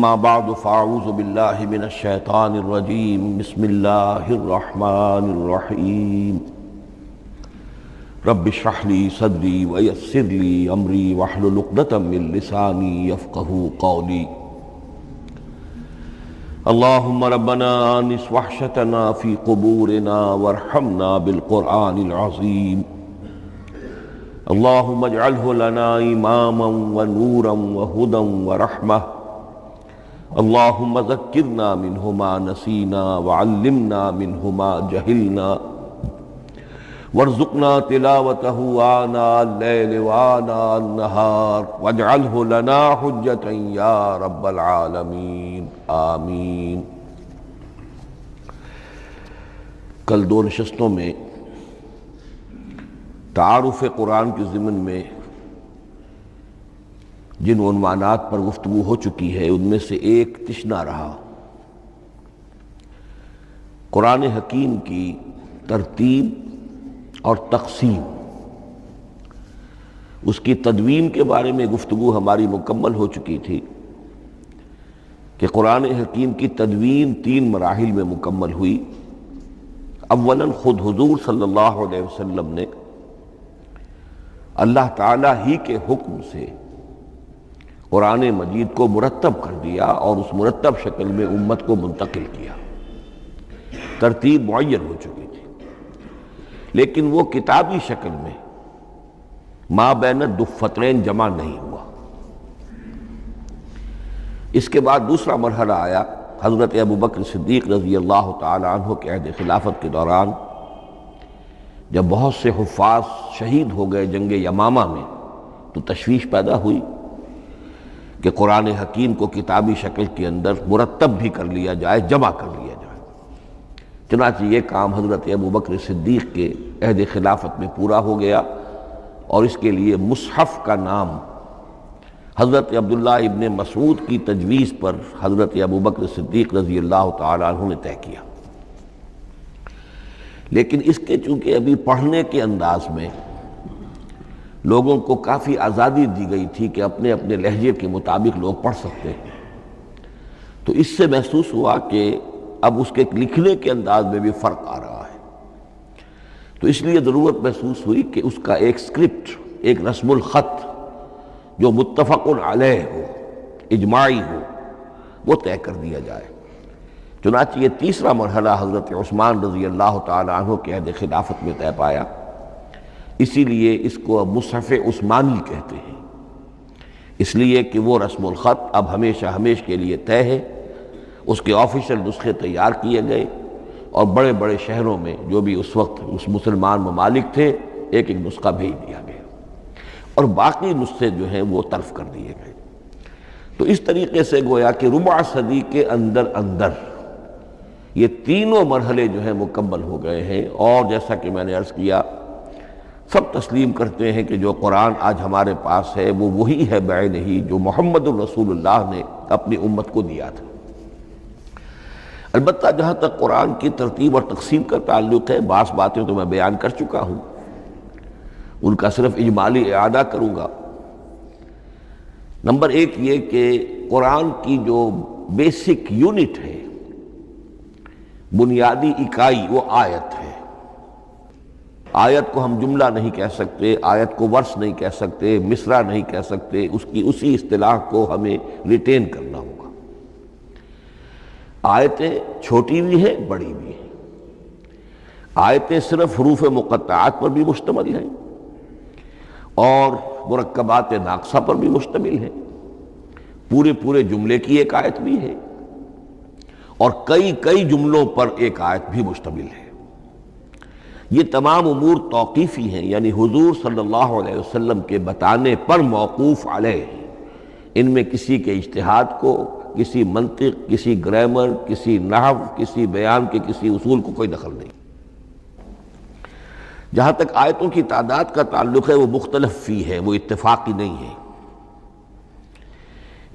اما بعد فاعوذ باللہ من الشیطان الرجیم بسم اللہ الرحمن الرحیم رب اشرح لی صدری ویسر لی امری واحلل عقدۃ من لسانی یفقہوا قولی اللہم ربنا آنس وحشتنا فی قبورنا وارحمنا بالقرآن العظیم اللہم اجعلہ لنا اماما ونورا وہدى ورحمہ اللہم ذکرنا منہ ما نسینا وعلمنا منہ ما جہلنا وارزقنا تلاوتہ آناء اللیل وآناء النہار واجعلہ لنا حجتا یا رب العالمین آمین۔ کل دو نشستوں میں تعارف قرآن کے ضمن میں جن عنوانات پر گفتگو ہو چکی ہے ان میں سے ایک تشنا رہا قرآن حکیم کی ترتیب اور تقسیم۔ اس کی تدوین کے بارے میں گفتگو ہماری مکمل ہو چکی تھی کہ قرآن حکیم کی تدوین 3 مراحل میں مکمل ہوئی۔ اولاً خود حضور صلی اللہ علیہ وسلم نے اللہ تعالیٰ ہی کے حکم سے قرآن مجید کو مرتب کر دیا اور اس مرتب شکل میں امت کو منتقل کیا۔ ترتیب معین ہو چکی تھی لیکن وہ کتابی شکل میں ما بین الدفترین جمع نہیں ہوا۔ اس کے بعد دوسرا مرحلہ آیا حضرت ابوبکر صدیق رضی اللہ تعالی عنہ کے عہد خلافت کے دوران، جب بہت سے حفاظ شہید ہو گئے جنگ یمامہ میں، تو تشویش پیدا ہوئی کہ قرآن حکیم کو کتابی شکل کے اندر مرتب بھی کر لیا جائے، جمع کر لیا جائے۔ چنانچہ یہ کام حضرت ابوبکر صدیق کے عہد خلافت میں پورا ہو گیا اور اس کے لیے مصحف کا نام حضرت عبداللہ ابن مسعود کی تجویز پر حضرت ابوبکر صدیق رضی اللہ تعالی عنہ نے طے کیا۔ لیکن اس کے چونکہ ابھی پڑھنے کے انداز میں لوگوں کو کافی آزادی دی گئی تھی کہ اپنے اپنے لہجے کے مطابق لوگ پڑھ سکتے ہیں، تو اس سے محسوس ہوا کہ اب اس کے لکھنے کے انداز میں بھی فرق آ رہا ہے، تو اس لیے ضرورت محسوس ہوئی کہ اس کا ایک اسکرپٹ، ایک رسم الخط جو متفق علیہ ہو، اجماعی ہو، وہ طے کر دیا جائے۔ چنانچہ یہ تیسرا مرحلہ حضرت عثمان رضی اللہ تعالی عنہ کے عہد خلافت میں طے پایا، اسی لیے اس کو اب مصحف عثمانی کہتے ہیں، اس لیے کہ وہ رسم الخط اب ہمیشہ ہمیشہ کے لیے طے ہے۔ اس کے آفیشل نسخے تیار کیے گئے اور بڑے بڑے شہروں میں جو بھی اس وقت اس مسلمان ممالک تھے ایک ایک نسخہ بھیج دیا گیا اور باقی نسخے جو ہیں وہ طرف کر دیے گئے۔ تو اس طریقے سے گویا کہ ربع صدی کے اندر یہ تینوں مرحلے جو ہیں مکمل ہو گئے ہیں، اور جیسا کہ میں نے عرض کیا سب تسلیم کرتے ہیں کہ جو قرآن آج ہمارے پاس ہے وہ وہی ہے بعینہ جو محمد الرسول اللہ نے اپنی امت کو دیا تھا۔ البتہ جہاں تک قرآن کی ترتیب اور تقسیم کا تعلق ہے، بعض باتیں تو میں بیان کر چکا ہوں، ان کا صرف اجمالی اعادہ کروں گا۔ نمبر 1 یہ کہ قرآن کی جو بیسک یونٹ ہے، بنیادی اکائی، وہ آیت ہے۔ آیت کو ہم جملہ نہیں کہہ سکتے، آیت کو ورس نہیں کہہ سکتے، مصرع نہیں کہہ سکتے، اس کی اسی اصطلاح کو ہمیں ریٹین کرنا ہوگا۔ آیتیں چھوٹی بھی ہیں، بڑی بھی ہیں۔ آیتیں صرف حروف مقطعات پر بھی مشتمل ہیں اور مرکبات ناقصہ پر بھی مشتمل ہیں، پورے جملے کی ایک آیت بھی ہے اور کئی جملوں پر ایک آیت بھی مشتمل ہے۔ یہ تمام امور توقیفی ہیں، یعنی حضور صلی اللہ علیہ وسلم کے بتانے پر موقوف علیہ ہیں۔ ان میں کسی کے اجتہاد کو، کسی منطق، کسی گرامر، کسی نحو، کسی بیان کے کسی اصول کو کوئی دخل نہیں۔ جہاں تک آیتوں کی تعداد کا تعلق ہے وہ مختلف فی ہے، وہ اتفاقی نہیں ہے،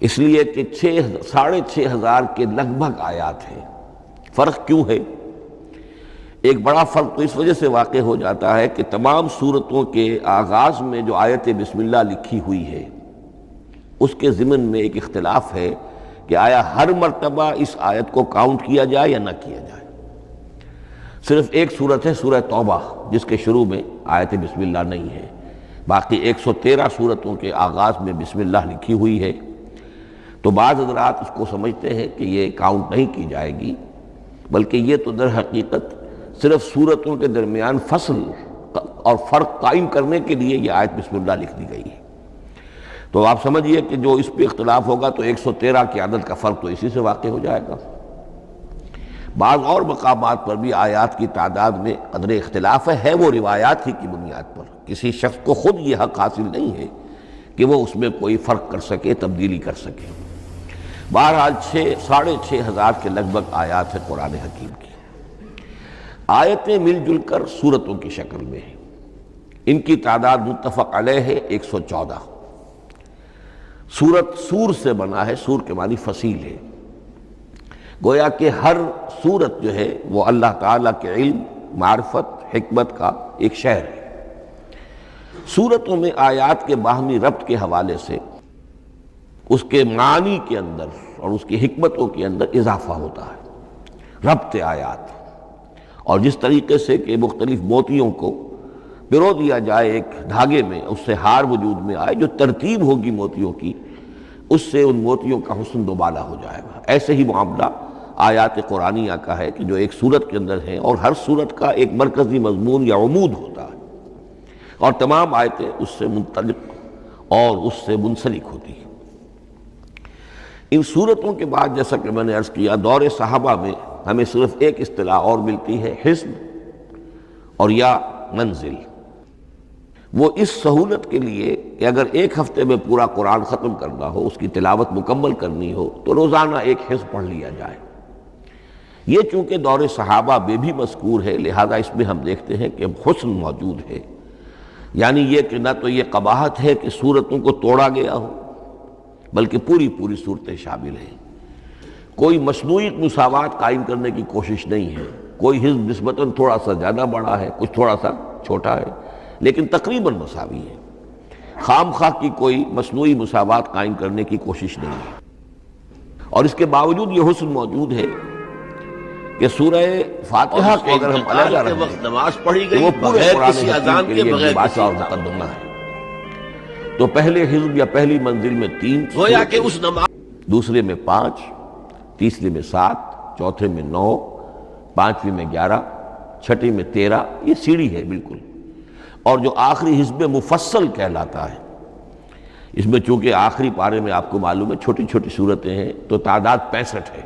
اس لیے کہ 6,500 کے لگ بھگ آیات ہیں۔ فرق کیوں ہے؟ ایک بڑا فرق تو اس وجہ سے واقع ہو جاتا ہے کہ تمام سورتوں کے آغاز میں جو آیت بسم اللہ لکھی ہوئی ہے اس کے ضمن میں ایک اختلاف ہے کہ آیا ہر مرتبہ اس آیت کو کاؤنٹ کیا جائے یا نہ کیا جائے۔ صرف ایک صورت ہے سورہ توبہ جس کے شروع میں آیت بسم اللہ نہیں ہے، باقی 113 صورتوں کے آغاز میں بسم اللہ لکھی ہوئی ہے۔ تو بعض حضرات اس کو سمجھتے ہیں کہ یہ کاؤنٹ نہیں کی جائے گی، بلکہ یہ تو در حقیقت صرف صورتوں کے درمیان فصل اور فرق قائم کرنے کے لیے یہ آیت بسم اللہ لکھ دی گئی ہے۔ تو آپ سمجھیے کہ جو اس پہ اختلاف ہوگا تو 113 کی عدد کا فرق تو اسی سے واقع ہو جائے گا۔ بعض اور مقامات پر بھی آیات کی تعداد میں قدر اختلاف ہے وہ روایات ہی کی بنیاد پر، کسی شخص کو خود یہ حق حاصل نہیں ہے کہ وہ اس میں کوئی فرق کر سکے، تبدیلی کر سکے۔ بہرحال 6,500 کے لگ بھگ آیات ہے قرآن حکیم کی۔ آیتیں مل جل کر سورتوں کی شکل میں ہیں، ان کی تعداد متفق علیہ ہے 114۔ سورت سور سے بنا ہے، سور کے معنی فصیل ہے، گویا کہ ہر سورت جو ہے وہ اللہ تعالیٰ کے علم، معرفت، حکمت کا ایک شہر ہے۔ سورتوں میں آیات کے باہمی ربط کے حوالے سے اس کے معنی کے اندر اور اس کی حکمتوں کے اندر اضافہ ہوتا ہے، ربط آیات۔ اور جس طریقے سے کہ مختلف موتیوں کو پرو دیا جائے ایک دھاگے میں، اس سے ہار وجود میں آئے، جو ترتیب ہوگی موتیوں کی اس سے ان موتیوں کا حسن دوبالا ہو جائے گا۔ ایسے ہی معاملہ آیات قرآنیہ کا ہے کہ جو ایک سورت کے اندر ہیں، اور ہر سورت کا ایک مرکزی مضمون یا عمود ہوتا ہے، اور تمام آیتیں اس سے منطلق اور اس سے منسلک ہوتی ہیں۔ ان سورتوں کے بعد جیسا کہ میں نے عرض کیا، دور صحابہ میں ہمیں صرف ایک اصطلاح اور ملتی ہے، حزب اور یا منزل۔ وہ اس سہولت کے لیے کہ اگر ایک ہفتے میں پورا قرآن ختم کرنا ہو، اس کی تلاوت مکمل کرنی ہو، تو روزانہ ایک حزب پڑھ لیا جائے۔ یہ چونکہ دور صحابہ میں بھی مذکور ہے، لہذا اس میں ہم دیکھتے ہیں کہ حسن موجود ہے، یعنی یہ کہ نہ تو یہ قباحت ہے کہ صورتوں کو توڑا گیا ہو، بلکہ پوری پوری صورتیں شامل ہیں۔ کوئی مصنوعی مساوات قائم کرنے کی کوشش نہیں ہے، کوئی حزب نسبتاً تھوڑا سا زیادہ بڑا ہے، کچھ تھوڑا سا چھوٹا ہے، لیکن تقریباً مساوی ہے۔ خام خواہ کی کوئی مصنوعی مساوات قائم کرنے کی کوشش نہیں ہے۔ اور اس کے باوجود یہ حسن موجود ہے کہ سورہ فاتحہ کو اگر ہم علیحدہ رکھیں نماز پڑھی تو گئی وہ پورے بغیر قرآن کسی حکیم اذان کے کے لیے بغیر بادشاہ اور مقدمہ ہے۔ تو پہلے حزب یا پہلی منزل میں 3 گویا کہ اس نماز، دوسرے میں 5، تیسرے میں 7، چوتھے میں 9، پانچویں میں 11، چھٹی میں 13، یہ سیڑھی ہے بالکل۔ اور جو آخری حزب مفصل کہلاتا ہے، اس میں چونکہ آخری پارے میں آپ کو معلوم ہے چھوٹی چھوٹی صورتیں ہیں، تو تعداد 65 ہے،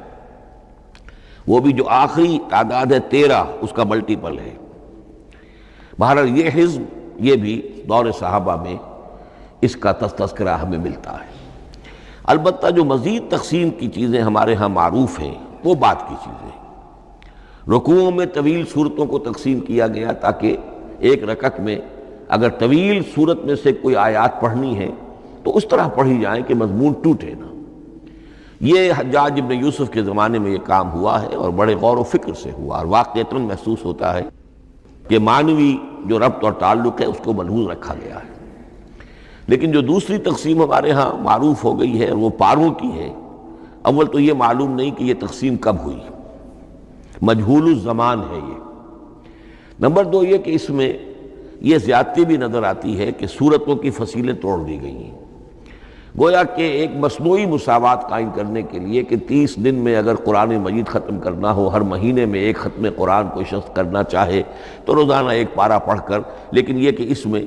وہ بھی جو آخری تعداد ہے 13 اس کا ملٹیپل ہے۔ بہرحال یہ حزب، یہ بھی دور صحابہ میں اس کا تذکرہ ہمیں ملتا ہے۔ البتہ جو مزید تقسیم کی چیزیں ہمارے ہاں معروف ہیں وہ بات کی چیزیں ہیں۔ رکوعوں میں طویل صورتوں کو تقسیم کیا گیا تاکہ ایک رکعت میں اگر طویل صورت میں سے کوئی آیات پڑھنی ہے تو اس طرح پڑھی جائیں کہ مضمون ٹوٹے نہ۔ یہ حجاج ابن یوسف کے زمانے میں یہ کام ہوا ہے، اور بڑے غور و فکر سے ہوا، اور واقعتاً محسوس ہوتا ہے کہ معنوی جو ربط اور تعلق ہے اس کو ملحوظ رکھا گیا ہے۔ لیکن جو دوسری تقسیم ہمارے ہاں معروف ہو گئی ہے وہ پاروں کی ہے۔ اول تو یہ معلوم نہیں کہ یہ تقسیم کب ہوئی، مجہول الزمان ہے یہ۔ نمبر 2 یہ کہ اس میں یہ زیادتی بھی نظر آتی ہے کہ صورتوں کی فصیلیں توڑ دی گئی ہیں، گویا کہ ایک مصنوعی مساوات قائم کرنے کے لیے کہ 30 دن میں اگر قرآن مجید ختم کرنا ہو، ہر مہینے میں ایک ختم قرآن کوئی شخص کرنا چاہے تو روزانہ ایک پارہ پڑھ کر، لیکن یہ کہ اس میں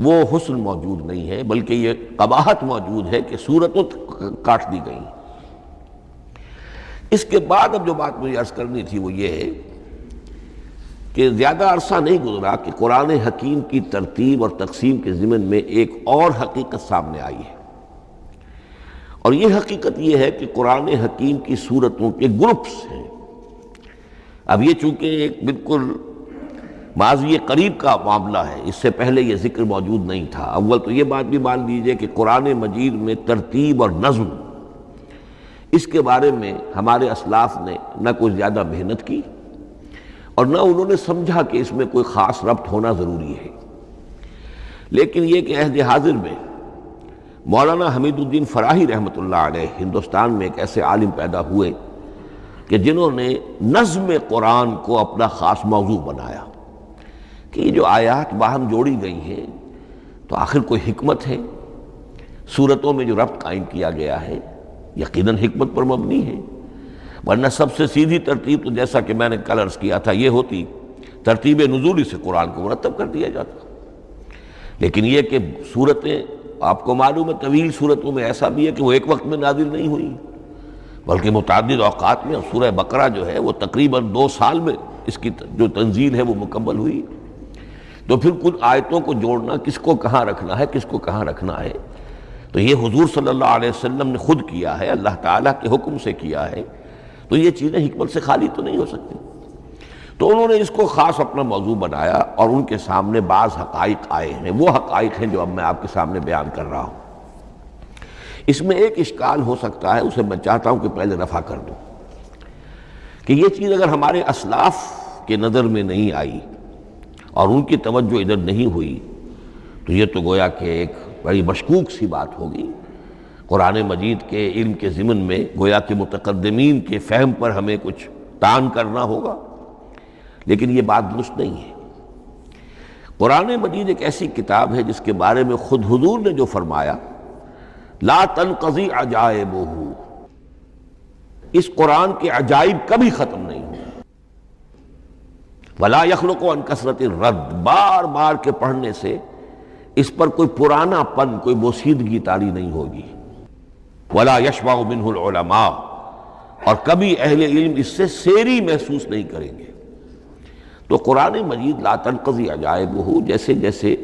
وہ حسن موجود نہیں ہے، بلکہ یہ قباحت موجود ہے کہ صورتوں کاٹ دی گئی۔ اس کے بعد اب جو بات مجھے عرض کرنی تھی وہ یہ ہے کہ زیادہ عرصہ نہیں گزرا کہ قرآن حکیم کی ترتیب اور تقسیم کے ضمن میں ایک اور حقیقت سامنے آئی ہے، اور یہ حقیقت یہ ہے کہ قرآن حکیم کی سورتوں کے گروپس ہیں۔ اب یہ چونکہ ایک بالکل ماضی قریب کا معاملہ ہے، اس سے پہلے یہ ذکر موجود نہیں تھا۔ اول تو یہ بات بھی مان لیجئے کہ قرآن مجید میں ترتیب اور نظم، اس کے بارے میں ہمارے اسلاف نے نہ کوئی زیادہ محنت کی، اور نہ انہوں نے سمجھا کہ اس میں کوئی خاص ربط ہونا ضروری ہے۔ لیکن یہ کہ عہد حاضر میں مولانا حمید الدین فراہی رحمۃ اللہ علیہ ہندوستان میں ایک ایسے عالم پیدا ہوئے کہ جنہوں نے نظم قرآن کو اپنا خاص موضوع بنایا کہ یہ جو آیات باہم جوڑی گئی ہیں تو آخر کوئی حکمت ہے، صورتوں میں جو ربط قائم کیا گیا ہے یقیناً حکمت پر مبنی ہے، ورنہ سب سے سیدھی ترتیب تو جیسا کہ میں نے کل عرض کیا تھا یہ ہوتی ترتیب نزولی سے قرآن کو مرتب کر دیا جاتا۔ لیکن یہ کہ صورتیں آپ کو معلوم ہے طویل صورتوں میں ایسا بھی ہے کہ وہ ایک وقت میں نازل نہیں ہوئی بلکہ متعدد اوقات میں، اور سورہ بقرہ جو ہے وہ تقریباً 2 سال میں اس کی جو تنزیل ہے وہ مکمل ہوئی۔ تو پھر کچھ آیتوں کو جوڑنا، کس کو کہاں رکھنا ہے، کس کو کہاں رکھنا ہے، تو یہ حضور صلی اللہ علیہ وسلم نے خود کیا ہے، اللہ تعالیٰ کے حکم سے کیا ہے، تو یہ چیزیں حکمت سے خالی تو نہیں ہو سکتی۔ تو انہوں نے اس کو خاص اپنا موضوع بنایا اور ان کے سامنے بعض حقائق آئے ہیں، وہ حقائق ہیں جو اب میں آپ کے سامنے بیان کر رہا ہوں۔ اس میں ایک اشکال ہو سکتا ہے، اسے میں چاہتا ہوں کہ پہلے رفع کر دوں کہ یہ چیز اگر ہمارے اسلاف کے نظر میں نہیں آئی اور ان کی توجہ ادھر نہیں ہوئی تو یہ تو گویا کہ ایک بڑی مشکوک سی بات ہوگی۔ قرآن مجید کے علم کے ضمن میں گویا کہ متقدمین کے فہم پر ہمیں کچھ طعن کرنا ہوگا، لیکن یہ بات درست نہیں ہے۔ قرآن مجید ایک ایسی کتاب ہے جس کے بارے میں خود حضور نے جو فرمایا لا تنقضی عجائبہ، اس قرآن کے عجائب کبھی ختم نہیں ہوں، ولا یخلق عن کثرت الرد، بار بار کے پڑھنے سے اس پر کوئی پرانا پن، کوئی بوسیدگی طاری نہیں ہوگی، ولا یشبع منہ العلماء، اور کبھی اہل علم اس سے سیری محسوس نہیں کریں گے۔ تو قرآن مجید لا تنقضی عجائبہ، جیسے جیسے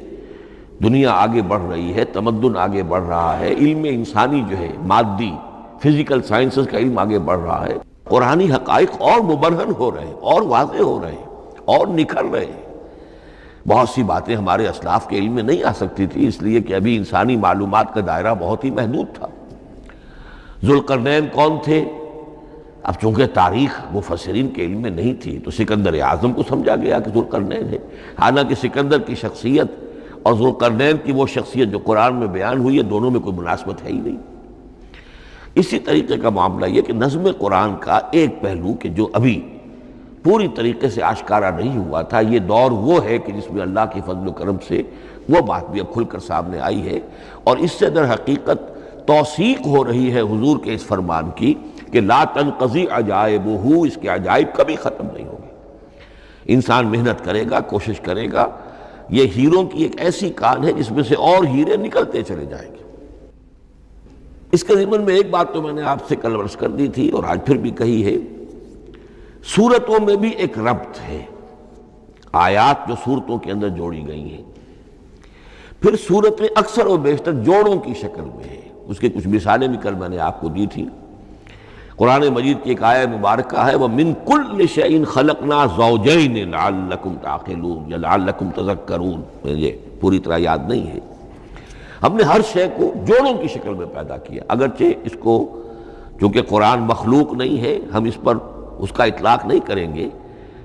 دنیا آگے بڑھ رہی ہے، تمدن آگے بڑھ رہا ہے، علم انسانی جو ہے مادی فزیکل سائنسز کا علم آگے بڑھ رہا ہے، قرآنی حقائق اور مبرہن ہو رہے ہیں اور واضح ہو رہے ہیں اور نکھر رہے ہیں۔ بہت سی باتیں ہمارے اسلاف کے علم میں نہیں آ سکتی تھی، اس لیے کہ ابھی انسانی معلومات کا دائرہ بہت ہی محدود تھا۔ ذوالقرنین کون تھے؟ اب چونکہ تاریخ مفسرین کے علم میں نہیں تھی تو سکندر اعظم کو سمجھا گیا کہ ذوالقرنین ہے، حالانکہ سکندر کی شخصیت اور ذوالقرنین کی وہ شخصیت جو قرآن میں بیان ہوئی ہے دونوں میں کوئی مناسبت ہے ہی نہیں۔ اسی طریقے کا معاملہ یہ کہ نظم قرآن کا ایک پہلو کہ جو ابھی پوری طریقے سے آشکارا نہیں ہوا تھا، یہ دور وہ ہے کہ جس میں اللہ کی فضل و کرم سے وہ بات بھی اب کھل کر سامنے آئی ہے، اور اس سے در حقیقت توثیق ہو رہی ہے حضور کے اس فرمان کی کہ لا تنقضی عجائبہ، اس کے عجائب کبھی ختم نہیں ہوں گے۔ انسان محنت کرے گا، کوشش کرے گا، یہ ہیروں کی ایک ایسی کان ہے جس میں سے اور ہیرے نکلتے چلے جائیں گے۔ اس کے ضمن میں ایک بات تو میں نے آپ سے کل عرض کر دی تھی اور آج پھر بھی کہی ہے، سورتوں میں بھی ایک ربط ہے، آیات جو سورتوں کے اندر جوڑی گئی ہیں، پھر سورتیں اکثر و بیشتر جوڑوں کی شکل میں ہیں۔ اس کے کچھ مثالیں بھی کل میں نے آپ کو دی تھی۔ قرآن مجید کی ایک آیہ مبارکہ ہے وَمِن كُلِّ شَيْءٍ خَلَقْنَا زَوْجَيْنِ لَعَلَّكُمْ تَعْقِلُونَ یا لَعَلَّكُمْ تَذَكَّرُونَ، مجھے پوری طرح یاد نہیں ہے۔ ہم نے ہر شے کو جوڑوں کی شکل میں پیدا کیا، اگرچہ اس کو چونکہ قرآن مخلوق نہیں ہے ہم اس پر اس کا اطلاق نہیں کریں گے،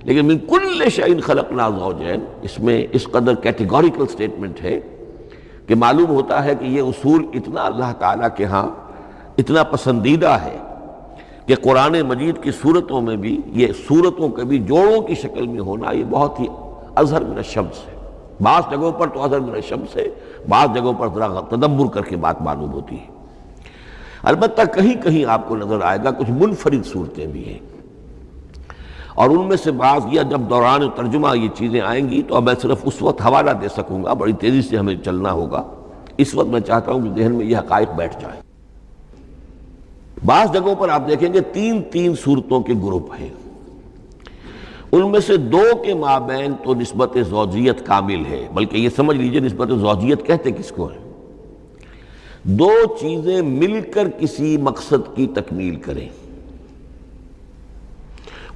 لیکن من کل شیء خلقنا زوجین، اس میں اس قدر کیٹیگوریکل سٹیٹمنٹ ہے کہ معلوم ہوتا ہے کہ یہ اصول اتنا اللہ تعالیٰ کے ہاں اتنا پسندیدہ ہے کہ قرآن مجید کی صورتوں میں بھی یہ صورتوں کے بھی جوڑوں کی شکل میں ہونا یہ بہت ہی اظہر من الشمس ہے۔ بعض جگہوں پر تو اظہر من الشمس ہے، بعض جگہوں پر ذرا تدبر کر کے بات معلوم ہوتی ہے۔ البتہ کہیں کہیں آپ کو نظر آئے گا کچھ منفرد صورتیں بھی ہیں، اور ان میں سے بعض یا جب دوران ترجمہ یہ چیزیں آئیں گی تو اب میں صرف اس وقت حوالہ دے سکوں گا، بڑی تیزی سے ہمیں چلنا ہوگا۔ اس وقت میں چاہتا ہوں کہ ذہن میں یہ حقائق بیٹھ جائیں۔ بعض جگہوں پر آپ دیکھیں گے تین صورتوں کے گروپ ہیں، ان میں سے 2 کے مابین تو نسبت زوجیت کامل ہے، بلکہ یہ سمجھ لیجئے نسبت زوجیت کہتے کس کو ہے؟ 2 چیزیں مل کر کسی مقصد کی تکمیل کریں،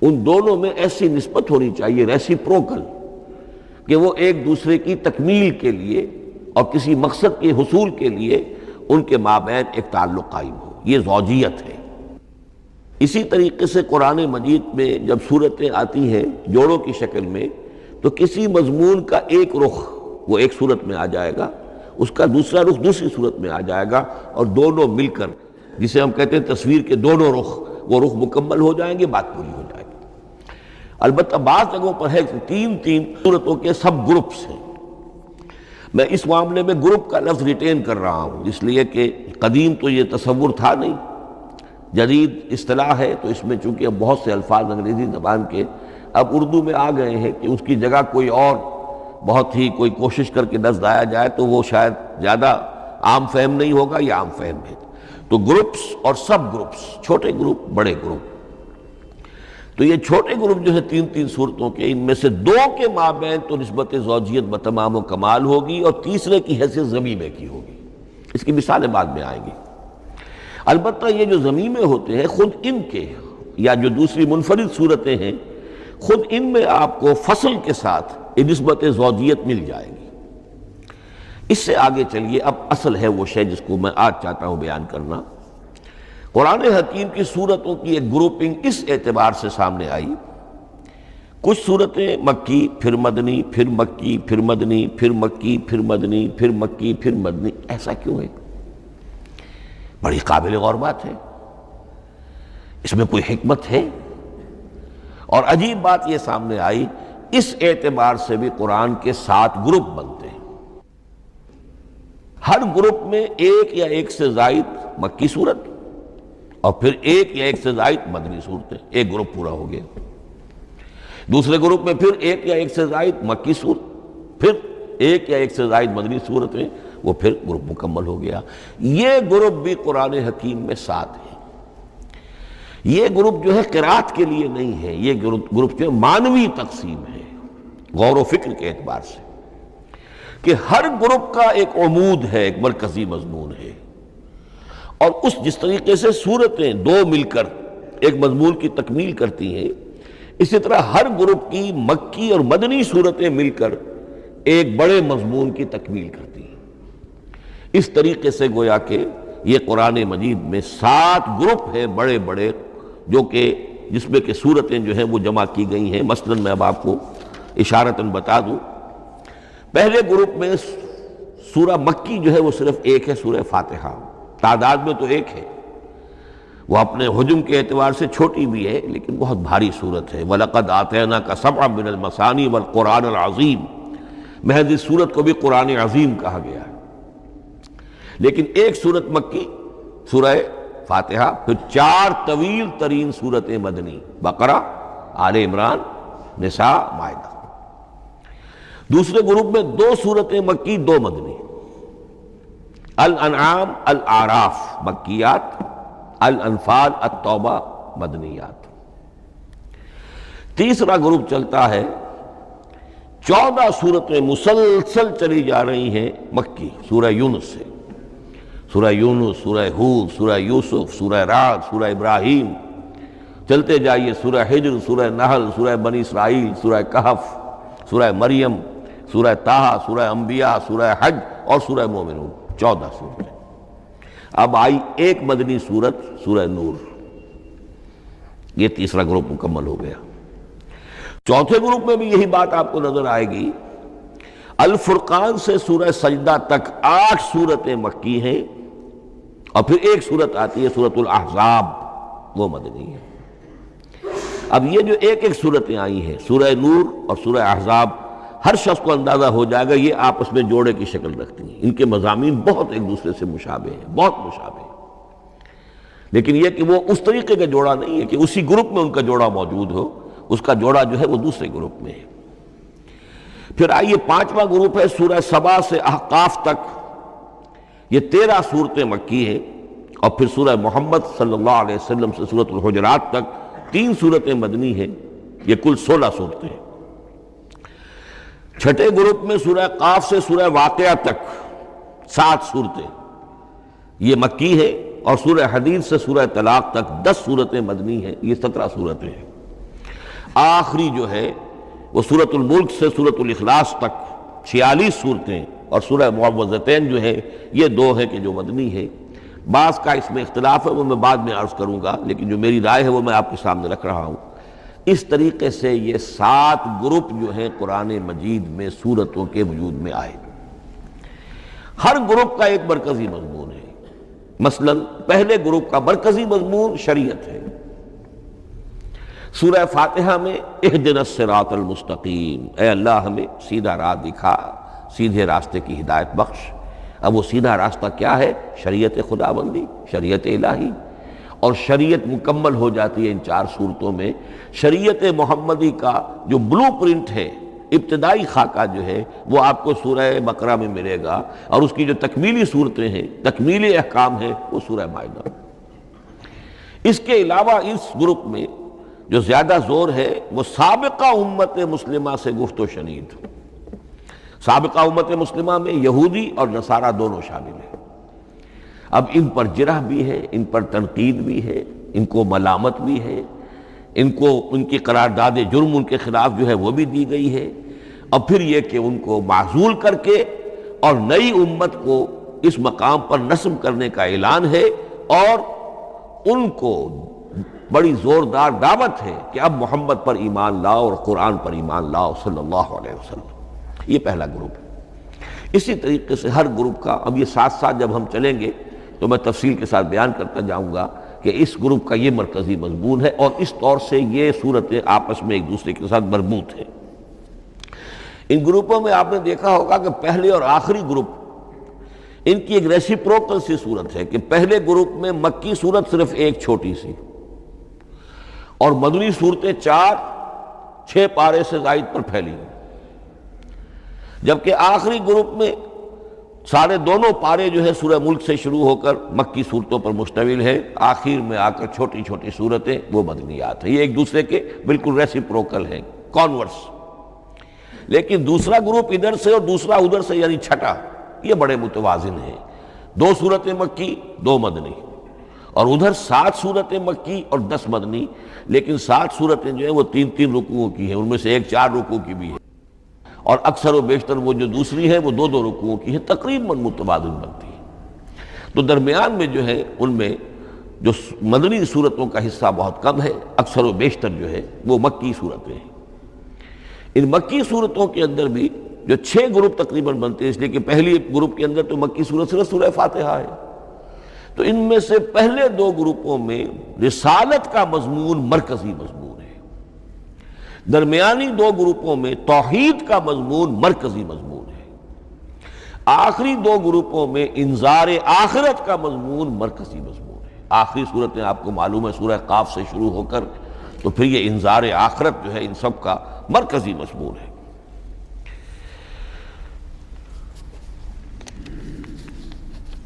ان دونوں میں ایسی نسبت ہونی چاہیے ریسیپروکل کہ وہ ایک دوسرے کی تکمیل کے لیے اور کسی مقصد کے حصول کے لیے ان کے مابین ایک تعلق قائم ہو، یہ زوجیت ہے۔ اسی طریقے سے قرآن مجید میں جب صورتیں آتی ہیں جوڑوں کی شکل میں تو کسی مضمون کا ایک رخ وہ ایک صورت میں آ جائے گا اس کا دوسرا رخ دوسری صورت میں آ جائے گا، اور دونوں مل کر، جسے ہم کہتے ہیں تصویر کے دونوں رخ، وہ رخ مکمل ہو جائیں گے، بات پوری ہو جائے گی۔ البتہ بعض جگہوں پر ہے کہ تین صورتوں کے سب گروپس ہیں۔ میں اس معاملے میں گروپ کا لفظ ریٹین کر رہا ہوں، اس لیے کہ قدیم تو یہ تصور تھا نہیں، جدید اصطلاح ہے، تو اس میں چونکہ اب بہت سے الفاظ انگریزی زبان کے اب اردو میں آ گئے ہیں کہ اس کی جگہ کوئی اور بہت ہی کوئی کوشش کر کے لفظ آیا جائے تو وہ شاید زیادہ عام فہم نہیں ہوگا، یا عام فہم ہے۔ تو گروپس اور سب گروپس، چھوٹے گروپ، بڑے گروپ۔ تو یہ چھوٹے گروپ جو ہے تین صورتوں کے، ان میں سے دو کے مابین تو نسبت زوجیت بتمام و کمال ہوگی، اور تیسرے کی حیثیت ضمیمے کی ہوگی۔ اس کی مثالیں بعد میں آئیں گی۔ البتہ یہ جو ضمیمے ہوتے ہیں خود ان کے، یا جو دوسری منفرد صورتیں ہیں، خود ان میں آپ کو فصل کے ساتھ نسبت زوجیت مل جائے گی۔ اس سے آگے چلیے، اب اصل ہے وہ شے جس کو میں آج چاہتا ہوں بیان کرنا۔ قرآن حکیم کی صورتوں کی ایک گروپنگ اس اعتبار سے سامنے آئی، کچھ صورتیں مکی، پھر مدنی، پھر مکی، پھر مدنی، پھر مکی، پھر مدنی، پھر مکی، پھر مدنی۔ ایسا کیوں ہے؟ بڑی قابل غور بات ہے، اس میں کوئی حکمت ہے؟ اور عجیب بات یہ سامنے آئی، اس اعتبار سے بھی قرآن کے 7 گروپ بنتے ہیں۔ ہر گروپ میں ایک یا ایک سے زائد مکی صورت، اور پھر ایک یا ایک سے زائد مدنی صورتیں، ایک گروپ پورا ہو گیا۔ دوسرے گروپ میں پھر ایک یا ایک سے زائد مکی صورت، پھر ایک یا ایک سے زائد مدنی صورتیں، وہ پھر گروپ مکمل ہو گیا۔ یہ گروپ بھی قرآن حکیم میں 7 ہے۔ یہ گروپ جو ہے قرات کے لیے نہیں ہے، یہ گروپ جو ہے معنوی تقسیم ہے، غور و فکر کے اعتبار سے، کہ ہر گروپ کا ایک عمود ہے، ایک مرکزی مضمون ہے، اور جس طریقے سے صورتیں دو مل کر ایک مضمون کی تکمیل کرتی ہیں، اسی طرح ہر گروپ کی مکی اور مدنی صورتیں مل کر ایک بڑے مضمون کی تکمیل کرتی ہیں۔ اس طریقے سے گویا کہ یہ قرآن مجید میں 7 گروپ ہیں بڑے بڑے، جو کہ جس میں کہ صورتیں جو ہیں وہ جمع کی گئی ہیں۔ مثلا میں اب آپ کو اشارتاً بتا دوں، پہلے گروپ میں سورہ مکی جو ہے وہ صرف ایک ہے، سورہ فاتحہ، تعداد میں تو ایک ہے، وہ اپنے حجم کے اعتبار سے چھوٹی بھی ہے لیکن بہت بھاری صورت ہے۔ وَلَقَدْ آتَيْنَاكَ سَبْعًا مِنَ الْمَثَانِي وَالْقُرْآنَ الْعَظِيمِ، محض اس صورت کو بھی قرآن عظیم کہا گیا ہے۔ لیکن ایک صورت مکی، سورہ فاتحہ، پھر 4 طویل ترین صورتیں مدنی، بقرہ، آل عمران، نساء، مائدہ۔ دوسرے گروپ میں 2 صورتیں مکی، 2 مدنی، الانعام، الاعراف مکیات، الانفال، التوبہ مدنیات۔ تیسرا گروپ چلتا ہے، 14 صورتیں مسلسل چلی جا رہی ہیں مکی، سورہ یونس سے، سورہ یونس، سورہ ہود، سورہ یوسف، سورہ رعد، سورہ ابراہیم، چلتے جائیے، سورہ حجر، سورہ نحل، سورہ بنی اسرائیل، سورہ کہف، سورہ مریم، سورہ طٰہٰ، سورہ انبیاء، سورہ حج اور سورہ مومنون، 14 صورتیں۔ اب آئی ایک مدنی صورت، سورہ نور۔ یہ تیسرا گروپ مکمل ہو گیا۔ چوتھے گروپ میں بھی یہی بات آپ کو نظر آئے گی۔ الفرقان سے سورہ سجدہ تک 8 صورتیں مکی ہیں، اور پھر ایک صورت آتی ہے سورۃ الاحزاب، وہ مدنی ہے۔ اب یہ جو ایک ایک صورتیں آئی ہیں، سورہ نور اور سورہ احزاب، ہر شخص کو اندازہ ہو جائے گا یہ آپس میں جوڑے کی شکل رکھتی ہیں، ان کے مضامین بہت ایک دوسرے سے مشابہ ہیں، بہت مشابہ ہیں، لیکن یہ کہ وہ اس طریقے کا جوڑا نہیں ہے کہ اسی گروپ میں ان کا جوڑا موجود ہو، اس کا جوڑا جو ہے وہ دوسرے گروپ میں ہے۔ پھر آئیے 5واں گروپ ہے، سورہ سبا سے احقاف تک، یہ 13 صورتیں مکی ہیں، اور پھر سورہ محمد صلی اللہ علیہ وسلم سے سورۃ الحجرات تک 3 صورتیں مدنی ہیں، یہ کل 16 صورتیں ہیں۔ چھٹے گروپ میں سورہ قاف سے سورہ واقعہ تک 7 صورتیں، یہ مکی ہے، اور سورہ حدید سے سورہ طلاق تک 10 صورتیں مدنی ہیں، یہ 17 صورتیں ہیں۔ آخری جو ہے وہ سورۃ الملک سے سورۃ الاخلاص تک 46 صورتیں، اور سورہ معوذتین جو ہے یہ 2 ہیں کہ جو مدنی ہے۔ بعض کا اس میں اختلاف ہے، وہ میں بعد میں عرض کروں گا، لیکن جو میری رائے ہے وہ میں آپ کے سامنے رکھ رہا ہوں۔ اس طریقے سے یہ 7 گروپ جو ہیں قرآن مجید میں صورتوں کے وجود میں آئے۔ ہر گروپ کا ایک مرکزی مضمون ہے۔ مثلا پہلے گروپ کا مرکزی مضمون شریعت ہے۔ سورہ فاتحہ میں اہدنا الصراط المستقیم، اے اللہ ہمیں سیدھا راہ دکھا، سیدھے راستے کی ہدایت بخش۔ اب وہ سیدھا راستہ کیا ہے؟ شریعت خداوندی، شریعت الہی، اور شریعت مکمل ہو جاتی ہے ان 4 صورتوں میں۔ شریعت محمدی کا جو بلو پرنٹ ہے، ابتدائی خاکہ جو ہے، وہ آپ کو سورہ بقرہ میں ملے گا، اور اس کی جو تکمیلی صورتیں ہیں، تکمیلی احکام ہیں، وہ سورہ مائدہ۔ اس کے علاوہ اس گروپ میں جو زیادہ زور ہے وہ سابقہ امت مسلمہ سے گفت و شنید۔ سابقہ امت مسلمہ میں یہودی اور نصارہ دونوں شامل ہیں۔ اب ان پر جرح بھی ہے، ان پر تنقید بھی ہے، ان کو ملامت بھی ہے، ان کی قرارداد جرم ان کے خلاف جو ہے وہ بھی دی گئی ہے، اور پھر یہ کہ ان کو معزول کر کے اور نئی امت کو اس مقام پر نصب کرنے کا اعلان ہے، اور ان کو بڑی زوردار دعوت ہے کہ اب محمد پر ایمان لاؤ اور قرآن پر ایمان لاؤ صلی اللہ علیہ وسلم۔ یہ پہلا گروپ ہے۔ اسی طریقے سے ہر گروپ کا، اب یہ ساتھ ساتھ جب ہم چلیں گے تو میں تفصیل کے ساتھ بیان کرتا جاؤں گا کہ اس گروپ کا یہ مرکزی مضمون ہے، اور اس طور سے یہ صورتیں آپس میں ایک دوسرے کے ساتھ مربوط ہیں۔ ان گروپوں میں آپ نے دیکھا ہوگا کہ پہلے اور آخری گروپ، ان کی ایک ریسیپروکل سی صورت ہے کہ پہلے گروپ میں مکی صورت صرف ایک چھوٹی سی، اور مدنی صورتیں 4-6 پارے سے زائد پر پھیلی ہیں، جبکہ آخری گروپ میں سارے دونوں پارے جو ہے سورہ ملک سے شروع ہو کر مکی صورتوں پر مشتمل ہے، آخر میں آ کر چھوٹی چھوٹی صورتیں وہ مدنیات ہیں۔ یہ ایک دوسرے کے بالکل ریسیپروکل ہیں، کانورس۔ لیکن دوسرا گروپ ادھر سے اور دوسرا ادھر سے، یعنی چھٹا، یہ بڑے متوازن ہیں، 2 صورتیں مکی 2 مدنی، اور ادھر 7 صورتیں مکی اور 10 مدنی، لیکن 7 صورتیں جو ہیں وہ 3 رکوعوں کی ہیں، ان میں سے ایک 4 رکوع کی بھی ہے، اور اکثر و بیشتر وہ جو دوسری ہے وہ 2 رکوعوں کی ہے، تقریباً متبادل بنتی ہے۔ تو درمیان میں جو ہے ان میں جو مدنی صورتوں کا حصہ بہت کم ہے، اکثر و بیشتر جو ہے وہ مکی صورتیں ہیں۔ ان مکی صورتوں کے اندر بھی جو 6 گروپ تقریباً بنتے ہیں، اس لیے کہ پہلی گروپ کے اندر تو مکی صورت صرف سورہ فاتحہ ہے، تو ان میں سے پہلے 2 گروپوں میں رسالت کا مضمون مرکزی مضمون ہے، درمیانی 2 گروپوں میں توحید کا مضمون مرکزی مضمون ہے، آخری 2 گروپوں میں انذار آخرت کا مضمون مرکزی مضمون ہے۔ آخری صورتیں آپ کو معلوم ہے سورہ قاف سے شروع ہو کر تو پھر یہ انذار آخرت جو ہے ان سب کا مرکزی مضمون ہے۔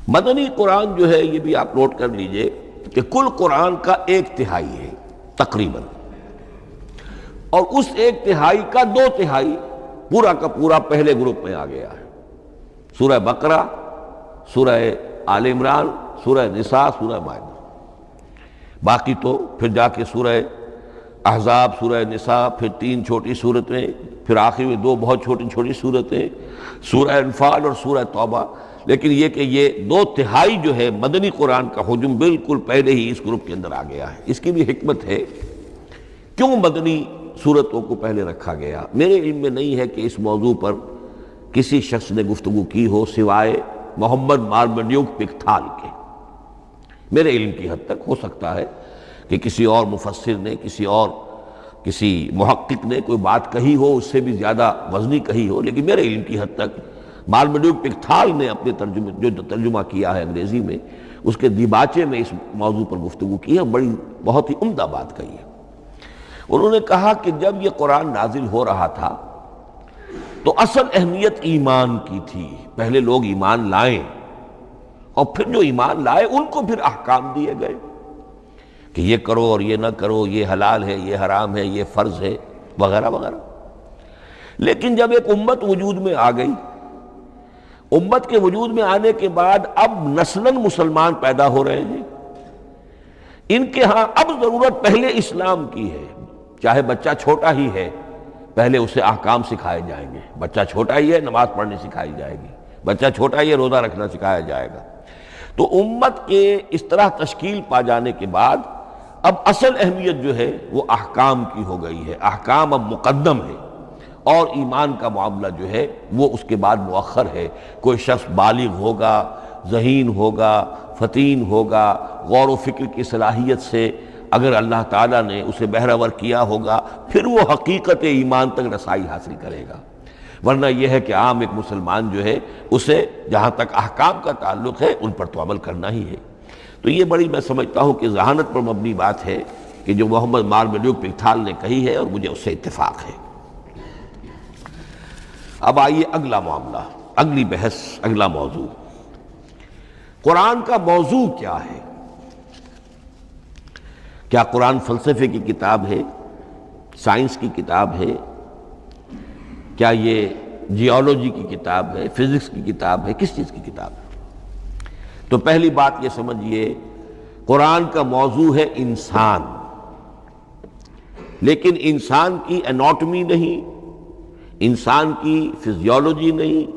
مدنی قرآن جو ہے یہ بھی آپ نوٹ کر لیجئے کہ کل قرآن کا 1/3 ہے تقریباً، اور اس 1/3 کا 2/3 پورا کا پورا پہلے گروپ میں آ گیا ہے، سورہ بقرہ، سورہ آل عمران، سورہ نساء، سورہ مائدہ۔ باقی تو پھر جا کے سورہ احزاب، سورہ نساء، پھر 3 چھوٹی صورتیں، پھر آخر میں 2 بہت چھوٹی چھوٹی صورتیں، سورہ انفال اور سورہ توبہ۔ لیکن یہ کہ یہ 2/3 جو ہے مدنی قرآن کا حجم بالکل پہلے ہی اس گروپ کے اندر آ گیا ہے۔ اس کی بھی حکمت ہے، کیوں مدنی صورتوں کو پہلے رکھا گیا؟ میرے علم میں نہیں ہے کہ اس موضوع پر کسی شخص نے گفتگو کی ہو سوائے محمد مارمڈیوک پکتھال کے۔ میرے علم کی حد تک ہو سکتا ہے کہ کسی اور مفسر نے، کسی محقق نے کوئی بات کہی ہو اس سے بھی زیادہ وزنی کہی ہو، لیکن میرے علم کی حد تک مارمڈیوک پکتھال نے اپنے ترجمہ کیا ہے انگریزی میں، اس کے دیباچے میں اس موضوع پر گفتگو کی ہے، بہت ہی عمدہ بات کہی ہے۔ انہوں نے کہا کہ جب یہ قرآن نازل ہو رہا تھا تو اصل اہمیت ایمان کی تھی، پہلے لوگ ایمان لائیں، اور پھر جو ایمان لائے ان کو پھر احکام دیے گئے کہ یہ کرو اور یہ نہ کرو، یہ حلال ہے، یہ حرام ہے، یہ فرض ہے، وغیرہ وغیرہ۔ لیکن جب ایک امت وجود میں آ گئی، امت کے وجود میں آنے کے بعد اب نسلاً مسلمان پیدا ہو رہے ہیں، ان کے ہاں اب ضرورت پہلے اسلام کی ہے، چاہے بچہ چھوٹا ہی ہے، پہلے اسے احکام سکھائے جائیں گے۔ بچہ چھوٹا ہی ہے، نماز پڑھنی سکھائی جائے گی، بچہ چھوٹا ہی ہے، روزہ رکھنا سکھایا جائے گا۔ تو امت کے اس طرح تشکیل پا جانے کے بعد اب اصل اہمیت جو ہے وہ احکام کی ہو گئی ہے، احکام اب مقدم ہے، اور ایمان کا معاملہ جو ہے وہ اس کے بعد مؤخر ہے۔ کوئی شخص بالغ ہوگا، ذہین ہوگا، فطین ہوگا، غور و فکر کی صلاحیت سے اگر اللہ تعالیٰ نے اسے بہرور کیا ہوگا پھر وہ حقیقت ایمان تک رسائی حاصل کرے گا، ورنہ یہ ہے کہ عام ایک مسلمان جو ہے اسے جہاں تک احکام کا تعلق ہے ان پر تو عمل کرنا ہی ہے۔ تو یہ بڑی میں سمجھتا ہوں کہ ذہانت پر مبنی بات ہے کہ جو محمد مارمیلیوک پکتھال نے کہی ہے، اور مجھے اس سے اتفاق ہے۔ اب آئیے اگلا معاملہ، اگلی بحث، اگلا موضوع، قرآن کا موضوع کیا ہے؟ کیا قرآن فلسفے کی کتاب ہے، سائنس کی کتاب ہے؟ کیا یہ جیولوجی کی کتاب ہے، فزکس کی کتاب ہے، کس چیز کی کتاب ہے؟ تو پہلی بات یہ سمجھیے، قرآن کا موضوع ہے انسان، لیکن انسان کی اناٹمی نہیں، انسان کی فزیولوجی نہیں،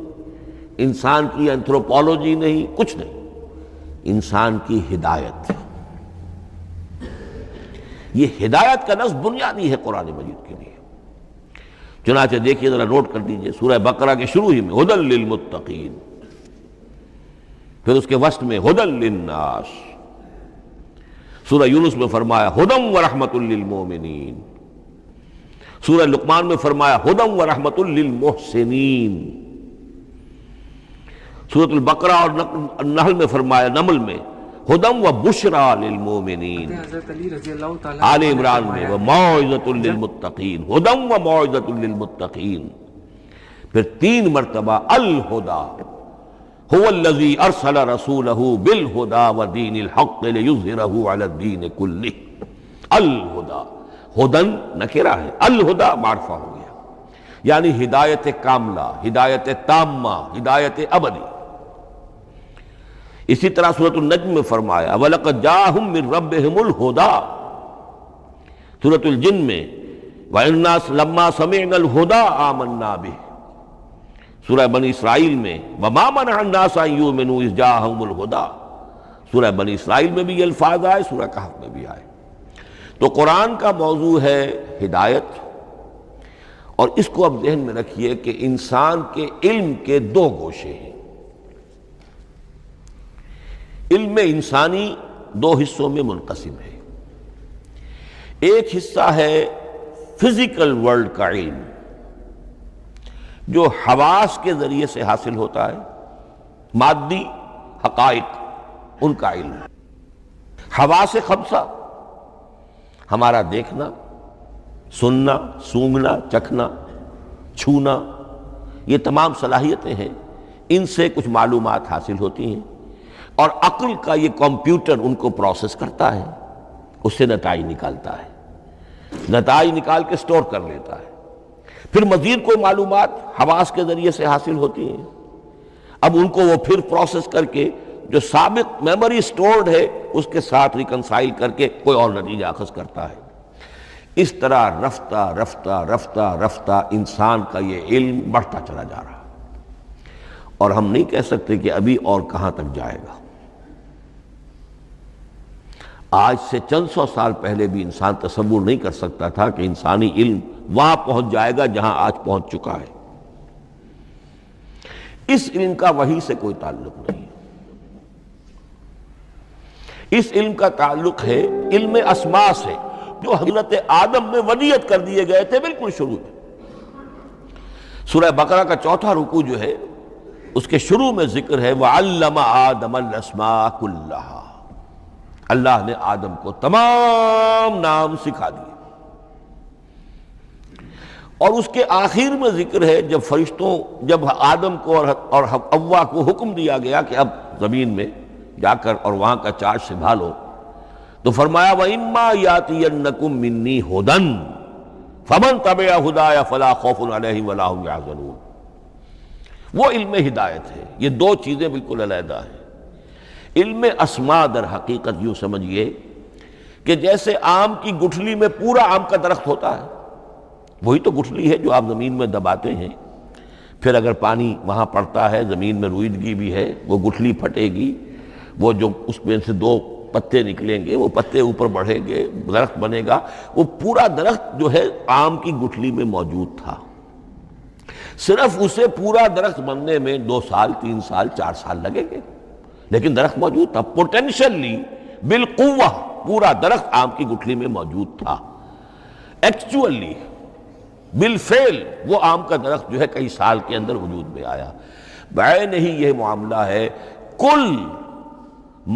انسان کی اینتھروپولوجی نہیں، کچھ نہیں، انسان کی ہدایت۔ یہ ہدایت کا لفظ بنیادی ہے قرآن مجید کے لیے۔ چنانچہ دیکھیے، ذرا نوٹ کر دیجئے، سورہ بقرہ کے شروع ہی میں ھدی للمتقین، پھر اس کے وسط میں ھدی للناس، سورہ یونس میں فرمایا ھدی ورحمۃ للمؤمنین، سورہ لقمان میں فرمایا ھدی ورحمۃ للمحسنین، سورۃ البقرہ اور النحل میں فرمایا، نمل میں ھدی وبشریٰ للمؤمنین، آل عمران میں وموعظۃ للمتقین، ھدی وموعظۃ للمتقین، پھر 3 مرتبہ الہدیٰ هو الذی ارسل رسولہ بالہدی ودین الحق لیظہرہ علی الدین کلہ۔ الہدیٰ، ہدن نکرہ ہے، الہدیٰ معرفہ ہو گیا، یعنی ہدایت کاملہ، ہدایت تامہ، ہدایت ابدی۔ اسی طرح سورۃ النجم میں فرمایا وَلَقَدْ جَاءَهُم مِّن رَّبِّهِمُ الْهُدَىٰ، سورۃ الجن میں وَإِنَّا لَمَّا سَمِعْنَا الْهُدَىٰ آمَنَّا بِهِ، سورہ بنی اسرائیل میں وَمَا مَنَعَ النَّاسَ أَن يُؤْمِنُوا إِذْ جَاءَهُمُ الْهُدَىٰ، سورہ بنی اسرائیل میں بھی یہ الفاظ آئے، سورہ کہف میں بھی آئے۔ تو قرآن کا موضوع ہے ہدایت، اور اس کو اب ذہن میں رکھیے کہ انسان کے علم کے 2 گوشے ہیں۔ علم انسانی 2 حصوں میں منقسم ہے۔ ایک حصہ ہے فزیکل ورلڈ کا علم، جو حواس کے ذریعے سے حاصل ہوتا ہے، مادی حقائق ان کا علم۔ حواس 5 ہمارا دیکھنا، سننا، سونگھنا، چکھنا، چھونا، یہ تمام صلاحیتیں ہیں، ان سے کچھ معلومات حاصل ہوتی ہیں، اور عقل کا یہ کمپیوٹر ان کو پروسیس کرتا ہے، اس سے نتائج نکالتا ہے، نتائج نکال کے سٹور کر لیتا ہے۔ پھر مزید کوئی معلومات حواس کے ذریعے سے حاصل ہوتی ہیں، اب ان کو وہ پھر پروسیس کر کے جو سابق میموری سٹورڈ ہے اس کے ساتھ ریکنسائل کر کے کوئی اور نتیجہ اخذ کرتا ہے۔ اس طرح رفتہ رفتہ رفتہ رفتہ انسان کا یہ علم بڑھتا چلا جا رہا، اور ہم نہیں کہہ سکتے کہ ابھی اور کہاں تک جائے گا۔ آج سے چند 100 سال پہلے بھی انسان تصور نہیں کر سکتا تھا کہ انسانی علم وہاں پہنچ جائے گا جہاں آج پہنچ چکا ہے۔ اس علم کا وحی سے کوئی تعلق نہیں، اس علم کا تعلق ہے علم اسماء سے، جو حضرت آدم میں ودیعت کر دیے گئے تھے بالکل شروع میں۔ سورہ بقرہ کا 4تھا رکوع جو ہے اس کے شروع میں ذکر ہے وَعَلَّمَ آدَمَ الْأَسْمَاءَ كُلَّهَا، اللہ نے آدم کو تمام نام سکھا دیے۔ اور اس کے آخر میں ذکر ہے جب فرشتوں، جب آدم کو اور حوا کو حکم دیا گیا کہ اب زمین میں جا کر اور وہاں کا چارج سنبھالو، تو فرمایا وَإِمَّا يَأْتِيَنَّكُم مِّنِّي هُدًى فَمَن تَبِعَ هُدَايَ فَلَا خَوْفٌ عَلَيْهِمْ وَلَا هُمْ يَحْزَنُونَ۔ وہ علم ہدایت ہے، یہ 2 چیزیں بالکل علیحدہ ہیں۔ علم اسماء در حقیقت یوں سمجھیے کہ جیسے آم کی گٹھلی میں پورا آم کا درخت ہوتا ہے، وہی تو گٹھلی ہے جو آپ زمین میں دباتے ہیں، پھر اگر پانی وہاں پڑتا ہے، زمین میں روئیدگی بھی ہے، وہ گٹھلی پھٹے گی، وہ جو اس میں سے 2 پتے نکلیں گے، وہ پتے اوپر بڑھیں گے، درخت بنے گا۔ وہ پورا درخت جو ہے آم کی گٹھلی میں موجود تھا، صرف اسے پورا درخت بننے میں 2 سال 3 سال 4 سال لگیں گے، لیکن درخت موجود تھا، پوٹینشلی بالقوہ پورا درخت آم کی گٹھلی میں موجود تھا، ایکچولی بالفعل وہ آم کا درخت جو ہے کئی سال کے اندر وجود میں آیا۔ بعین ہی یہ معاملہ ہے، کل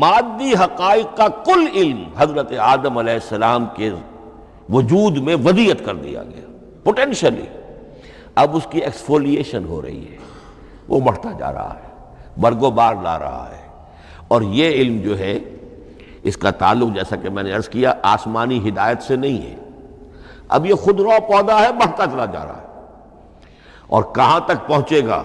مادی حقائق کا کل علم حضرت آدم علیہ السلام کے وجود میں ودیعت کر دیا گیا پوٹینشلی۔ اب اس کی ایکسفولیشن ہو رہی ہے، وہ بڑھتا جا رہا ہے، برگ و بار لا رہا ہے، اور یہ علم جو ہے اس کا تعلق جیسا کہ میں نے عرض کیا آسمانی ہدایت سے نہیں ہے، اب یہ خود رو پودا ہے، بڑھتا چلا جا رہا ہے، اور کہاں تک پہنچے گا؟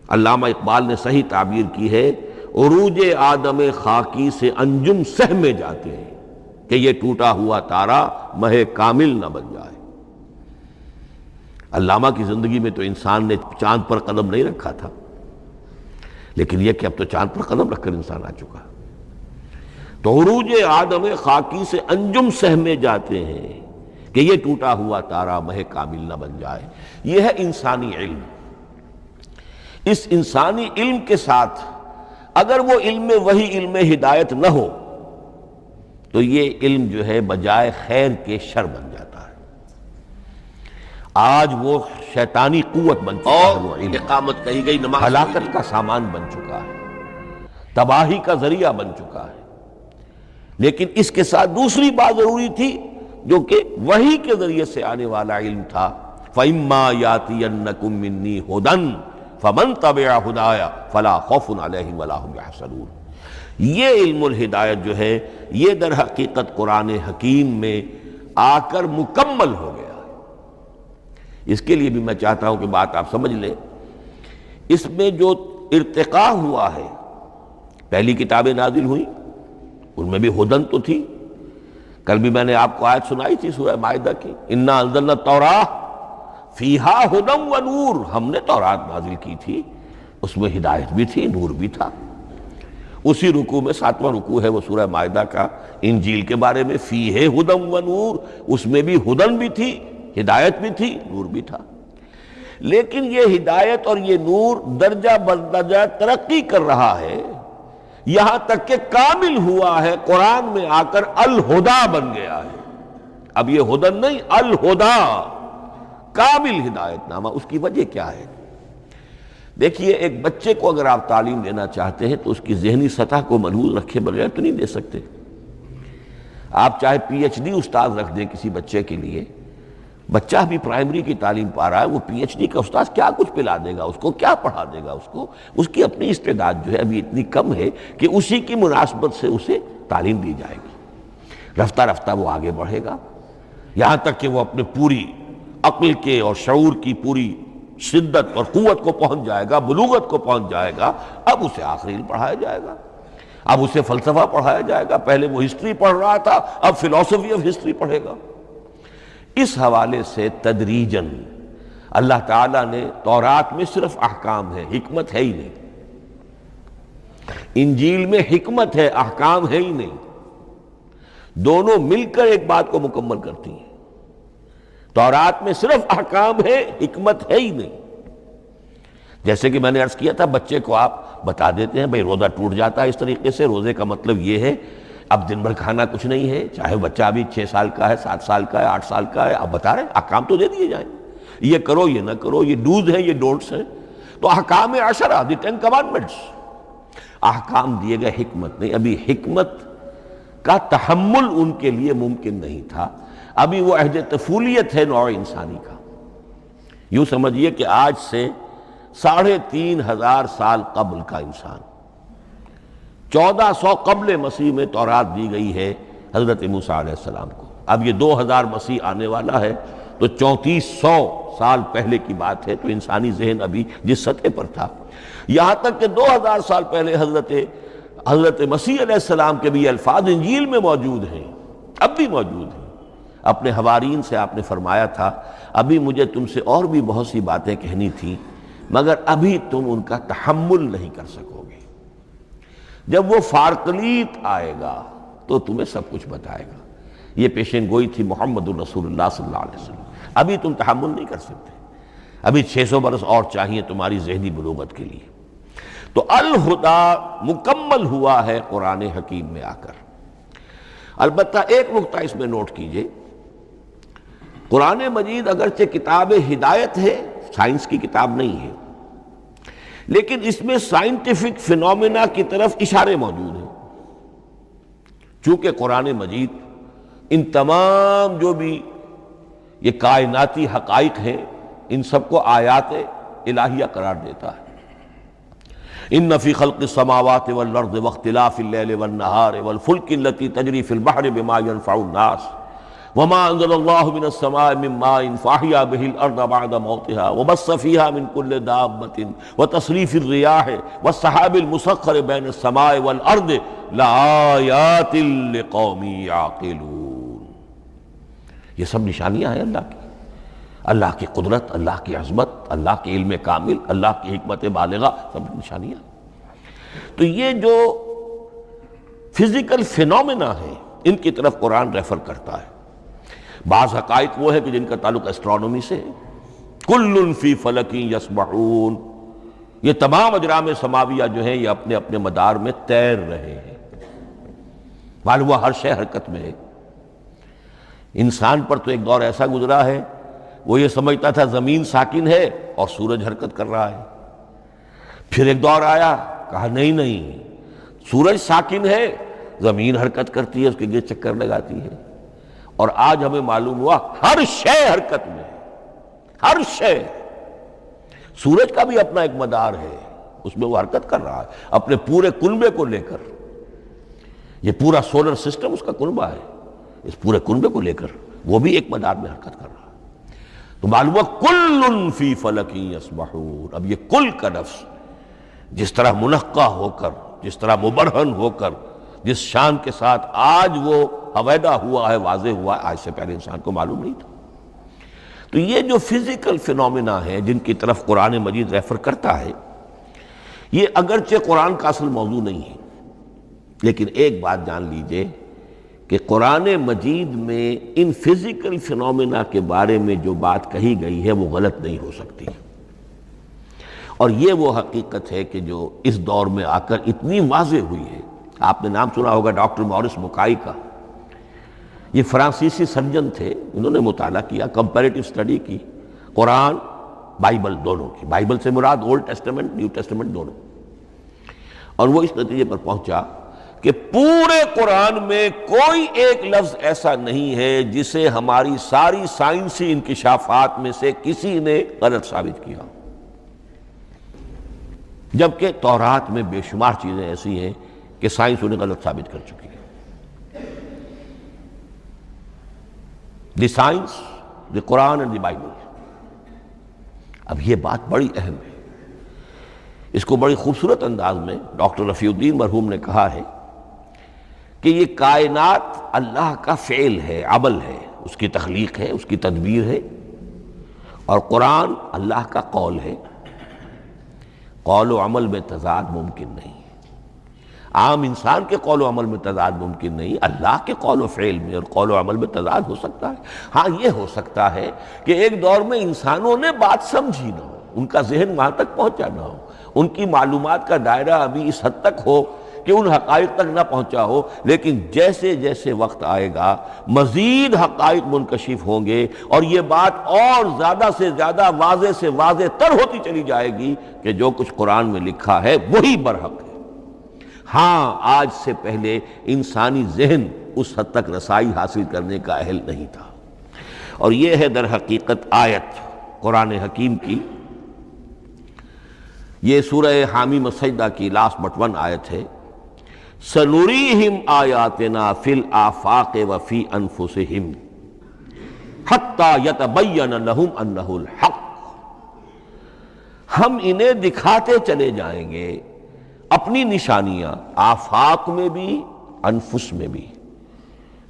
علامہ اقبال نے صحیح تعبیر کی ہے، عروج آدم خاکی سے انجم سہمے جاتے ہیں کہ یہ ٹوٹا ہوا تارا مہ کامل نہ بن جائے۔ علامہ کی زندگی میں تو انسان نے چاند پر قدم نہیں رکھا تھا، لیکن یہ کہ اب تو چاند پر قدم رکھ کر انسان آ چکا۔ تو عروج آدم خاکی سے انجم سہمے جاتے ہیں کہ یہ ٹوٹا ہوا تارا مہ کامل نہ بن جائے۔ یہ ہے انسانی علم۔ اس انسانی علم کے ساتھ اگر وہ علم وہی علم ہدایت نہ ہو تو یہ علم جو ہے بجائے خیر کے شر بن جاتا ہے۔ آج وہ شیطانی قوت بن چکا ہے، وہ علم اقامت کہی گئی نماز ہلاکت کا سامان بن چکا ہے، تباہی کا ذریعہ بن چکا ہے۔ لیکن اس کے ساتھ دوسری بات ضروری تھی جو کہ وحی کے ذریعے سے آنے والا علم تھا، فَإِمَّا يَأْتِيَنَّكُم مِّنِّي هُدًى فَمَن تَبِعَ هُدَايَ فَلَا خَوْفٌ عَلَيْهِمْ وَلَا هُمْ يَحْزَنُونَ۔ یہ علم الہدایت جو ہے یہ در حقیقت قرآن حکیم میں آ کر مکمل ہو گیا ہے۔ اس کے لیے بھی میں چاہتا ہوں کہ بات آپ سمجھ لیں، اس میں جو ارتقاء ہوا ہے، پہلی کتابیں نازل ہوئیں ان میں بھی ہدن تو تھی، کل بھی میں نے آپ کو آیت سنائی تھی سورہ مائدہ کی، انا انزلنا التوراۃ فیہا ھدی و نور، ہم نے تورات نازل کی تھی، اس میں ہدایت بھی تھی، نور بھی تھا۔ اسی رکوع میں 7واں رکوع ہے وہ سورہ مائدہ کا، انجیل کے بارے میں، فیہ ھدی و نور، اس میں بھی ہدن بھی تھی، ہدایت بھی تھی، نور بھی تھا۔ لیکن یہ ہدایت اور یہ نور درجہ بدرجہ ترقی کر رہا ہے، یہاں تک کہ کامل ہوا ہے، قرآن میں آ کر الہدا بن گیا ہے۔ اب یہ ہدن نہیں، الہدا، کامل ہدایت نامہ۔ اس کی وجہ کیا ہے؟ دیکھیے، ایک بچے کو اگر آپ تعلیم دینا چاہتے ہیں تو اس کی ذہنی سطح کو ملحوظ رکھے بغیر تو نہیں دے سکتے۔ آپ چاہے پی ایچ ڈی استاذ رکھ دیں کسی بچے کے لیے، بچہ ابھی پرائمری کی تعلیم پا رہا ہے، وہ پی ایچ ڈی کا استاذ کیا کچھ پلا دے گا اس کو، کیا پڑھا دے گا اس کو؟ اس کی اپنی استعداد جو ہے ابھی اتنی کم ہے کہ اسی کی مناسبت سے اسے تعلیم دی جائے گی، رفتہ رفتہ وہ آگے بڑھے گا، یہاں تک کہ وہ اپنے پوری عقل کے اور شعور کی پوری شدت اور قوت کو پہنچ جائے گا، بلوغت کو پہنچ جائے گا۔ اب اسے آخری علم پڑھایا جائے گا، اب اسے فلسفہ پڑھایا جائے گا، پہلے وہ ہسٹری پڑھ رہا تھا، اب فلسفی آف ہسٹری پڑھے گا۔ اس حوالے سے تدریجاً اللہ تعالیٰ نے تورات میں صرف احکام ہے، حکمت ہے ہی نہیں، انجیل میں حکمت ہے، احکام ہے ہی نہیں، دونوں مل کر ایک بات کو مکمل کرتی ہیں۔ تورات میں صرف احکام ہے، حکمت ہے ہی نہیں۔ جیسے کہ میں نے عرض کیا تھا، بچے کو آپ بتا دیتے ہیں بھئی روزہ ٹوٹ جاتا ہے اس طریقے سے، روزے کا مطلب یہ ہے اب دن بھر کھانا کچھ نہیں ہے، چاہے بچہ ابھی 6 سال کا ہے، 7 سال کا ہے، 8 سال کا ہے، آپ بتا رہے ہیں احکام تو دے دیے جائیں، یہ کرو یہ نہ کرو، یہ ڈوز ہیں یہ ڈونٹس ہیں۔ تو احکام عشرہ، دی 10 کمانڈمنٹس، احکام دیے گئے، حکمت نہیں۔ ابھی حکمت کا تحمل ان کے لیے ممکن نہیں تھا، ابھی وہ عہد طفولیت ہے نوع انسانی کا۔ یوں سمجھیے کہ آج سے 3500 سال قبل کا انسان، 1400 قبل مسیح میں تورات دی گئی ہے حضرت موسیٰ علیہ السلام کو۔ اب یہ 2000 مسیح آنے والا ہے تو 3400 سال پہلے کی بات ہے، تو انسانی ذہن ابھی جس سطح پر تھا، یہاں تک کہ 2000 سال پہلے حضرت مسیح علیہ السلام کے بھی الفاظ انجیل میں موجود ہیں، اب بھی موجود ہیں۔ اپنے حوارین سے آپ نے فرمایا تھا ابھی مجھے تم سے اور بھی بہت سی باتیں کہنی تھیں، مگر ابھی تم ان کا تحمل نہیں کر سکو گے، جب وہ فارقلیت آئے گا تو تمہیں سب کچھ بتائے گا۔ یہ پیشین گوئی تھی محمد الرسول اللہ صلی اللہ علیہ وسلم، ابھی تم تحمل نہیں کر سکتے۔ ابھی 600 برس اور چاہیے تمہاری ذہنی بلوغت کے لیے۔ تو الہدا مکمل ہوا ہے قرآن حکیم میں آ کر۔ البتہ ایک نقطہ اس میں نوٹ کیجئے، قرآن مجید اگرچہ کتاب ہدایت ہے، سائنس کی کتاب نہیں ہے، لیکن اس میں سائنٹیفک فینومینا کی طرف اشارے موجود ہیں۔ چونکہ قرآن مجید ان تمام جو بھی یہ کائناتی حقائق ہیں ان سب کو آیات الہیہ قرار دیتا ہے۔ ان فی خلق السماوات والارض واختلاف اللیل والنہار والفلک التی تجری فی البحر بما ينفع الناس وما انزل اللہ من السماء من ماء فاحیا بہ الارض بعد موتها وبث فیہا من کل دابۃ وتصریف الریاح والسحاب المسخر بین السماء والارض لآیات لقوم یعقلون۔ یہ سب نشانیاں ہیں اللہ کی، اللہ کی قدرت، اللہ کی عظمت، اللہ کے علم کامل، اللہ کی حکمت بالغہ، سب نشانیاں۔ تو یہ جو فزیکل فینومینا ہیں ان کی طرف قرآن ریفر کرتا ہے۔ بعض حقائق وہ ہے کہ جن کا تعلق ایسٹرونومی سے ہے، کل فی فلک یسبحون، یہ تمام اجرام سماویہ جو ہیں یہ اپنے اپنے مدار میں تیر رہے ہیں، معلوم ہوا ہر شے حرکت میں ہے۔ انسان پر تو ایک دور ایسا گزرا ہے وہ یہ سمجھتا تھا زمین ساکن ہے اور سورج حرکت کر رہا ہے، پھر ایک دور آیا کہا نہیں سورج ساکن ہے، زمین حرکت کرتی ہے، اس کے گرد چکر لگاتی ہے، اور آج ہمیں معلوم ہوا ہر شے حرکت میں ہے، ہر شے۔ سورج کا بھی اپنا ایک مدار ہے، اس میں وہ حرکت کر رہا ہے اپنے پورے کنبے کو لے کر، یہ پورا سولر سسٹم اس کا کنبہ ہے، اس پورے کنبے کو لے کر وہ بھی ایک مدار میں حرکت کر رہا ہے۔ تو معلوم ہوا کل فی فلک یسبحون۔ اب یہ کل کا لفظ جس طرح منقع ہو کر، جس طرح مبرہن ہو کر، جس شان کے ساتھ آج وہ عویدہ ہوا ہے، واضح ہوا ہے، آج سے پہلے انسان کو معلوم نہیں تھا۔ تو یہ جو فزیکل فینومینا ہے جن کی طرف قرآن مجید ریفر کرتا ہے، یہ اگرچہ قرآن کا اصل موضوع نہیں ہے، لیکن ایک بات جان لیجئے کہ قرآن مجید میں ان فزیکل فینومینا کے بارے میں جو بات کہی گئی ہے وہ غلط نہیں ہو سکتی، اور یہ وہ حقیقت ہے کہ جو اس دور میں آ کر اتنی واضح ہوئی ہے۔ آپ نے نام سنا ہوگا ڈاکٹر مورس بکائی کا، یہ فرانسیسی سرجن تھے، انہوں نے مطالعہ کیا، کمپیریٹو اسٹڈی کی قرآن بائبل دونوں کی، بائبل سے مراد اولڈ ٹیسٹمنٹ نیو ٹیسٹمنٹ دونوں، اور وہ اس نتیجے پر پہنچا کہ پورے قرآن میں کوئی ایک لفظ ایسا نہیں ہے جسے ہماری ساری سائنسی انکشافات میں سے کسی نے غلط ثابت کیا، جبکہ تورات میں بے شمار چیزیں ایسی ہیں کہ سائنس انہیں غلط ثابت کر چکی ہے۔ The science, the Quran and the Bible. اب یہ بات بڑی اہم ہے، اس کو بڑی خوبصورت انداز میں ڈاکٹر رفیع الدین مرحوم نے کہا ہے کہ یہ کائنات اللہ کا فعل ہے، عمل ہے، اس کی تخلیق ہے، اس کی تدبیر ہے، اور قرآن اللہ کا قول ہے۔ قول و عمل میں تضاد ممکن نہیں، عام انسان کے قول و عمل میں تضاد ممکن نہیں، اللہ کے قول و فعل میں اور قول و عمل میں تضاد ہو سکتا ہے۔ ہاں یہ ہو سکتا ہے کہ ایک دور میں انسانوں نے بات سمجھی نہ ہو، ان کا ذہن وہاں تک پہنچا نہ ہو، ان کی معلومات کا دائرہ ابھی اس حد تک ہو کہ ان حقائق تک نہ پہنچا ہو، لیکن جیسے جیسے وقت آئے گا مزید حقائق منکشف ہوں گے اور یہ بات اور زیادہ سے زیادہ واضح سے واضح تر ہوتی چلی جائے گی کہ جو کچھ قرآن میں لکھا ہے وہی برحق ہے۔ ہاں آج سے پہلے انسانی ذہن اس حد تک رسائی حاصل کرنے کا اہل نہیں تھا، اور یہ ہے در حقیقت آیت قرآن حکیم کی۔ یہ سورہ حامیم السجدہ کی لاسٹ بٹ ون آیت ہے، سَنُرِيهِمْ آیاتنا فِي الْآفَاقِ وَفِي أَنفُسِهِمْ حَتَّى يَتَبَيَّنَ لَهُمْ أَنَّهُ الْحَقُّ۔ ہم انہیں دکھاتے چلے جائیں گے اپنی نشانیاں، آفاق میں بھی انفس میں بھی۔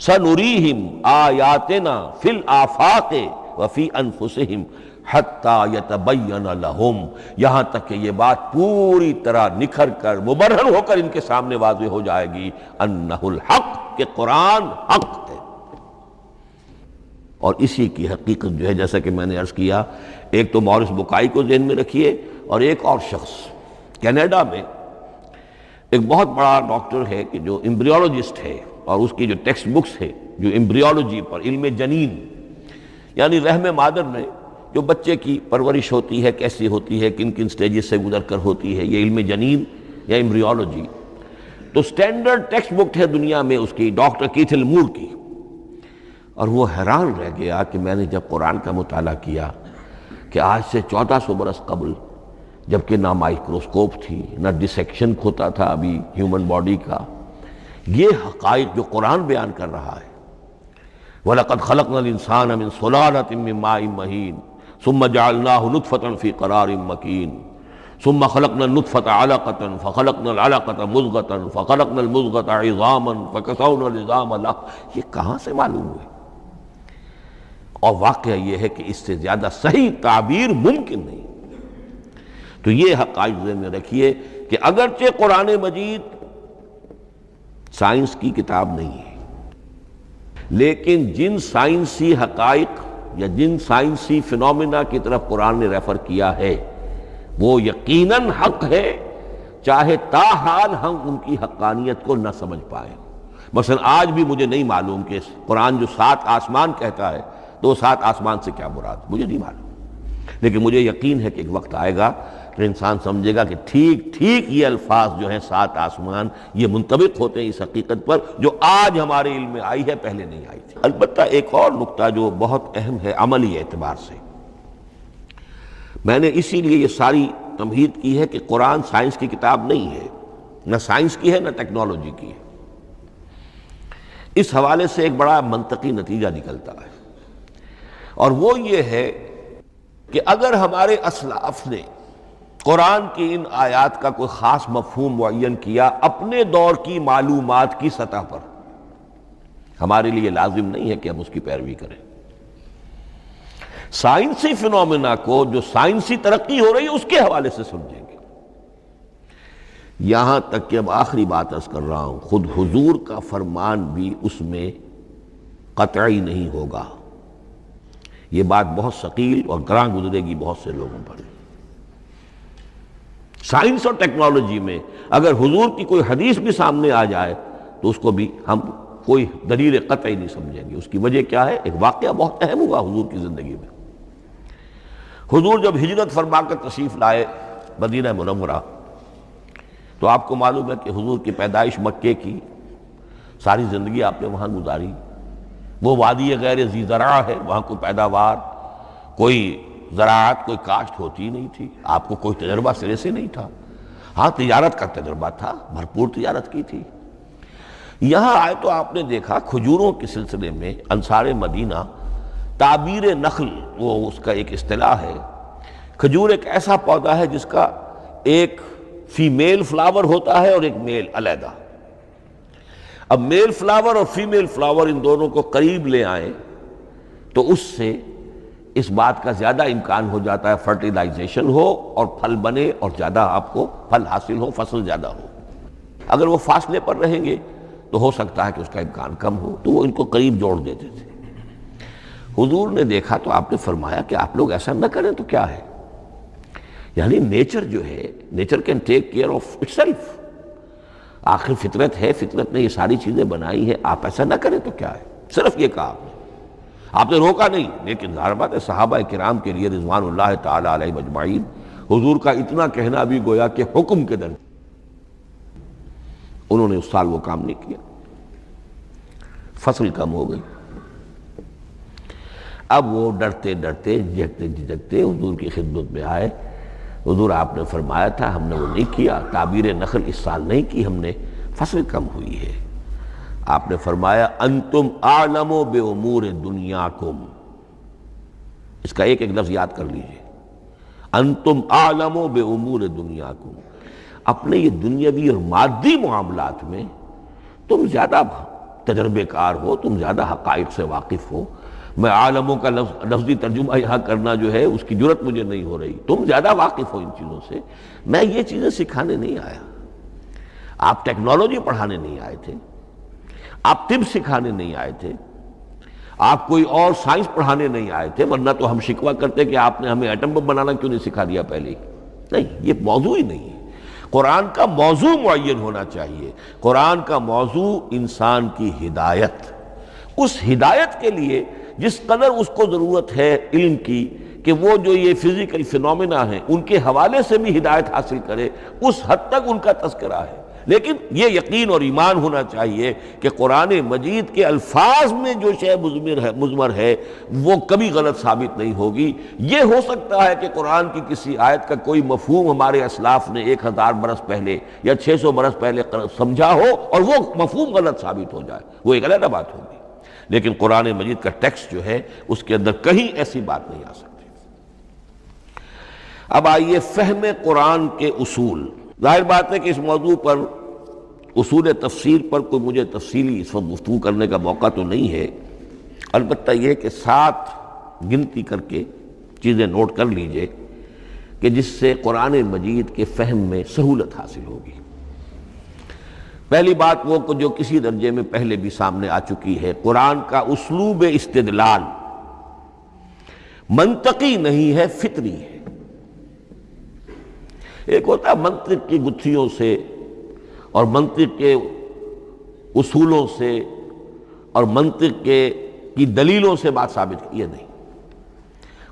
سَنُرِيهِمْ آیاتنا فِي الْآفَاقِ وَفِي أَنفُسِهِمْ حَتَّى يَتَبَيَّنَ لَهُمْ، یہاں تک کہ یہ بات پوری طرح نکھر کر مبرہن ہو کر ان کے سامنے واضح ہو جائے گی، انہ الحق، کہ قرآن حق ہے۔ اور اسی کی حقیقت جو ہے جیسا کہ میں نے عرض کیا، ایک تو مورس بکائی کو ذہن میں رکھیے، اور ایک اور شخص کینیڈا میں ایک بہت بڑا ڈاکٹر ہے کہ جو ایمبریولوجسٹ ہے، اور اس کی جو ٹیکسٹ بکس ہے جو ایمبریولوجی پر، علم جنین یعنی رحم مادر میں جو بچے کی پرورش ہوتی ہے کیسی ہوتی ہے، کن کن سٹیجز سے گزر کر ہوتی ہے، یہ علم جنین یا ایمبریولوجی، تو سٹینڈرڈ ٹیکسٹ بک ہے دنیا میں اس کی، ڈاکٹر کیتھل مور کی۔ اور وہ حیران رہ گیا کہ میں نے جب قرآن کا مطالعہ کیا کہ آج سے 1400 برس قبل، جبکہ نہ مائکروسکوپ تھی، نہ ڈسیکشن ہوتا تھا ابھی ہیومن باڈی کا، یہ حقائق جو قرآن بیان کر رہا ہے، وَلَقَدْ خَلَقْنَا الْإِنسَانَ مِنْ صُلَالَةٍ مِّن مَّاءٍ مَّهِينٍ ثُمَّ جَعَلْنَاهُ نُطْفَةً فِي قَرَارٍ مَّكِينٍ ثُمَّ خَلَقْنَا النُّطْفَةَ عَلَقَةً فَخَلَقْنَا الْعَلَقَةَ مُضْغَةً فَخَلَقْنَا الْمُضْغَةَ عِظَامًا فَكَسَوْنَا الْعِظَامَ لَحْمًا، یہ کہاں سے معلوم ہوئے؟ اور واقعہ یہ ہے کہ اس سے زیادہ صحیح تعبیر ممکن نہیں۔ تو یہ حقائق ذہن میں رکھیے کہ اگرچہ قرآن مجید سائنس کی کتاب نہیں ہے، لیکن جن سائنسی حقائق یا جن سائنسی فینومینا کی طرف قرآن نے ریفر کیا ہے وہ یقیناً حق ہے، چاہے تاحال ہم ان کی حقانیت کو نہ سمجھ پائیں۔ مثلا آج بھی مجھے نہیں معلوم کہ قرآن جو 7 آسمان کہتا ہے تو 7 آسمان سے کیا مراد، مجھے نہیں معلوم، لیکن مجھے یقین ہے کہ ایک وقت آئے گا کہ انسان سمجھے گا کہ ٹھیک ٹھیک یہ الفاظ جو ہیں 7 آسمان یہ منطبق ہوتے ہیں اس حقیقت پر جو آج ہمارے علم میں آئی ہے، پہلے نہیں آئی تھی۔ البتہ ایک اور نقطہ جو بہت اہم ہے عملی اعتبار سے، میں نے اسی لیے یہ ساری تمہید کی ہے کہ قرآن سائنس کی کتاب نہیں ہے، نہ سائنس کی ہے نہ ٹیکنالوجی کی ہے۔ اس حوالے سے ایک بڑا منطقی نتیجہ نکلتا ہے، اور وہ یہ ہے کہ اگر ہمارے اسلاف نے قرآن کی ان آیات کا کوئی خاص مفہوم معین کیا اپنے دور کی معلومات کی سطح پر، ہمارے لیے لازم نہیں ہے کہ ہم اس کی پیروی کریں۔ سائنسی فینومینا کو جو سائنسی ترقی ہو رہی ہے اس کے حوالے سے سمجھیں گے۔ یہاں تک کہ اب آخری بات عرض کر رہا ہوں، خود حضور کا فرمان بھی اس میں قطعی نہیں ہوگا۔ یہ بات بہت ثقیل اور گراں گزرے گی بہت سے لوگوں پر۔ سائنس اور ٹیکنالوجی میں اگر حضور کی کوئی حدیث بھی سامنے آ جائے تو اس کو بھی ہم کوئی دلیل قطعی نہیں سمجھیں گے۔ اس کی وجہ کیا ہے؟ ایک واقعہ بہت اہم ہوا حضور کی زندگی میں۔ حضور جب ہجرت فرما کر تشریف لائے مدینہ منورہ، تو آپ کو معلوم ہے کہ حضور کی پیدائش مکے کی، ساری زندگی آپ نے وہاں گزاری۔ وہ وادی غیر ذی زرع ہے، وہاں کوئی پیداوار، کوئی زراعت، کوئی کاشت ہوتی نہیں تھی، آپ کو کوئی تجربہ سرے سے نہیں تھا۔ ہاں تجارت کا تجربہ تھا، بھرپور تجارت کی تھی۔ یہاں آئے تو آپ نے دیکھا کھجوروں کے سلسلے میں انصار مدینہ تعبیر نخل، وہ اس کا ایک اصطلاح ہے۔ کھجور ایک ایسا پودا ہے جس کا ایک فیمیل فلاور ہوتا ہے اور ایک میل علیحدہ۔ اب میل فلاور اور فیمیل فلاور ان دونوں کو قریب لے آئیں تو اس سے اس بات کا زیادہ امکان ہو جاتا ہے فرٹیلائزیشن ہو اور پھل بنے اور زیادہ آپ کو پھل حاصل ہو، فصل زیادہ ہو۔ اگر وہ فاصلے پر رہیں گے تو ہو سکتا ہے کہ اس کا امکان کم ہو، تو وہ ان کو قریب جوڑ دیتے تھے۔ حضور نے دیکھا تو آپ نے فرمایا کہ آپ لوگ ایسا نہ کریں تو کیا ہے، یعنی نیچر جو ہے، nature can take care of it self, آخر فطرت ہے، فطرت نے یہ ساری چیزیں بنائی ہیں، آپ ایسا نہ کریں تو کیا ہے۔ صرف یہ کہا آپ نے روکا نہیں، لیکن ظاہر بات ہے صحابہ کرام کے لیے رضوان اللہ تعالی علیہ اجمعین حضور کا اتنا کہنا بھی گویا کہ حکم کے درجے، انہوں نے اس سال وہ کام نہیں کیا، فصل کم ہو گئی۔ اب وہ ڈرتے ڈرتے جھجکتے جھجکتے حضور کی خدمت میں آئے۔ حضور آپ نے فرمایا تھا ہم نے وہ نہیں کیا، تعبیر نخل اس سال نہیں کی ہم نے، فصل کم ہوئی ہے۔ آپ نے فرمایا انتم اعلم بامور دنیاکم، اس کا ایک ایک لفظ یاد کر لیجئے، انتم اعلم بامور دنیاکم، اپنے یہ دنیاوی اور مادی معاملات میں تم زیادہ تجربے کار ہو، تم زیادہ حقائق سے واقف ہو۔ میں عالموں کا لفظی ترجمہ یہاں کرنا جو ہے اس کی جرت مجھے نہیں ہو رہی، تم زیادہ واقف ہو ان چیزوں سے، میں یہ چیزیں سکھانے نہیں آیا۔ آپ ٹیکنالوجی پڑھانے نہیں آئے تھے، آپ طب سکھانے نہیں آئے تھے، آپ کوئی اور سائنس پڑھانے نہیں آئے تھے، ورنہ تو ہم شکوہ کرتے کہ آپ نے ہمیں ایٹم بم بنانا کیوں نہیں سکھا دیا پہلے ہی۔ نہیں، یہ موضوع ہی نہیں ہے۔ قرآن کا موضوع معین ہونا چاہیے۔ قرآن کا موضوع انسان کی ہدایت، اس ہدایت کے لیے جس قدر اس کو ضرورت ہے علم کی کہ وہ جو یہ فزیکل فینومینا ہیں ان کے حوالے سے بھی ہدایت حاصل کرے، اس حد تک ان کا تذکرہ ہے۔ لیکن یہ یقین اور ایمان ہونا چاہیے کہ قرآن مجید کے الفاظ میں جو شے مضمر ہے وہ کبھی غلط ثابت نہیں ہوگی۔ یہ ہو سکتا ہے کہ قرآن کی کسی آیت کا کوئی مفہوم ہمارے اسلاف نے 1000 برس پہلے یا 600 برس پہلے سمجھا ہو اور وہ مفہوم غلط ثابت ہو جائے، وہ ایک علیحدہ بات ہوگی۔ لیکن قرآن مجید کا ٹیکسٹ جو ہے اس کے اندر کہیں ایسی بات نہیں آ سکتی۔ اب آئیے فہم قرآن کے اصول۔ ظاہر بات ہے کہ اس موضوع پر اصول تفسیر پر کوئی مجھے تفصیلی اس وقت گفتگو کرنے کا موقع تو نہیں ہے، البتہ یہ کہ 7 گنتی کر کے چیزیں نوٹ کر لیجئے کہ جس سے قرآن مجید کے فہم میں سہولت حاصل ہوگی۔ پہلی بات وہ جو کسی درجے میں پہلے بھی سامنے آ چکی ہے، قرآن کا اسلوب استدلال منطقی نہیں ہے، فطری ہے۔ ایک ہوتا ہے منطق کی گتھیوں سے اور منطق کے اصولوں سے اور منطق کی دلیلوں سے بات ثابت کی، یہ نہیں۔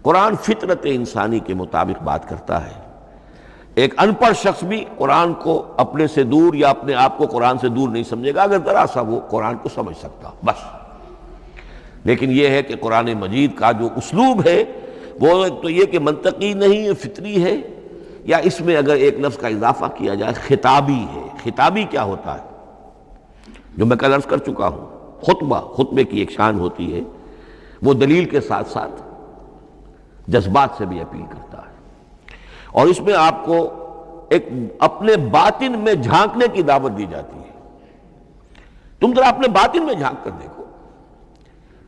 قرآن فطرت انسانی کے مطابق بات کرتا ہے۔ ایک ان پڑھ شخص بھی قرآن کو اپنے سے دور یا اپنے آپ کو قرآن سے دور نہیں سمجھے گا اگر ذرا سا وہ قرآن کو سمجھ سکتا بس۔ لیکن یہ ہے کہ قرآن مجید کا جو اسلوب ہے وہ ایک تو یہ کہ منطقی نہیں ہے، فطری ہے، یا اس میں اگر ایک لفظ کا اضافہ کیا جائے خطابی ہے۔ خطابی کیا ہوتا ہے؟ جو میں کل عرض کر چکا ہوں، خطبے کی ایک شان ہوتی ہے، وہ دلیل کے ساتھ ساتھ جذبات سے بھی اپیل کرتا ہے، اور اس میں آپ کو ایک اپنے باطن میں جھانکنے کی دعوت دی جاتی ہے۔ تم ذرا اپنے باطن میں جھانک کر دیکھو۔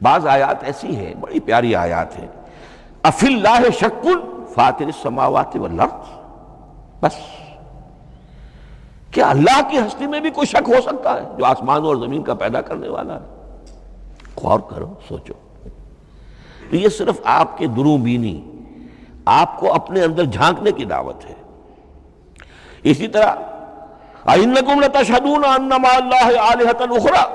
بعض آیات ایسی ہیں، بڑی پیاری آیات ہیں، افی اللہ شک فاطر السماوات والارض، بس کیا اللہ کی ہستی میں بھی کوئی شک ہو سکتا ہے جو آسمان اور زمین کا پیدا کرنے والا ہے؟ غور کرو، سوچو۔ تو یہ صرف آپ کے دروں بینی، آپ کو اپنے اندر جھانکنے کی دعوت ہے۔ اسی طرح اَإِنَّكُمْ لَتَشْهَدُونَ أَنَّ مَعَ اللَّهِ آلِهَةً أُخْرَىٰ،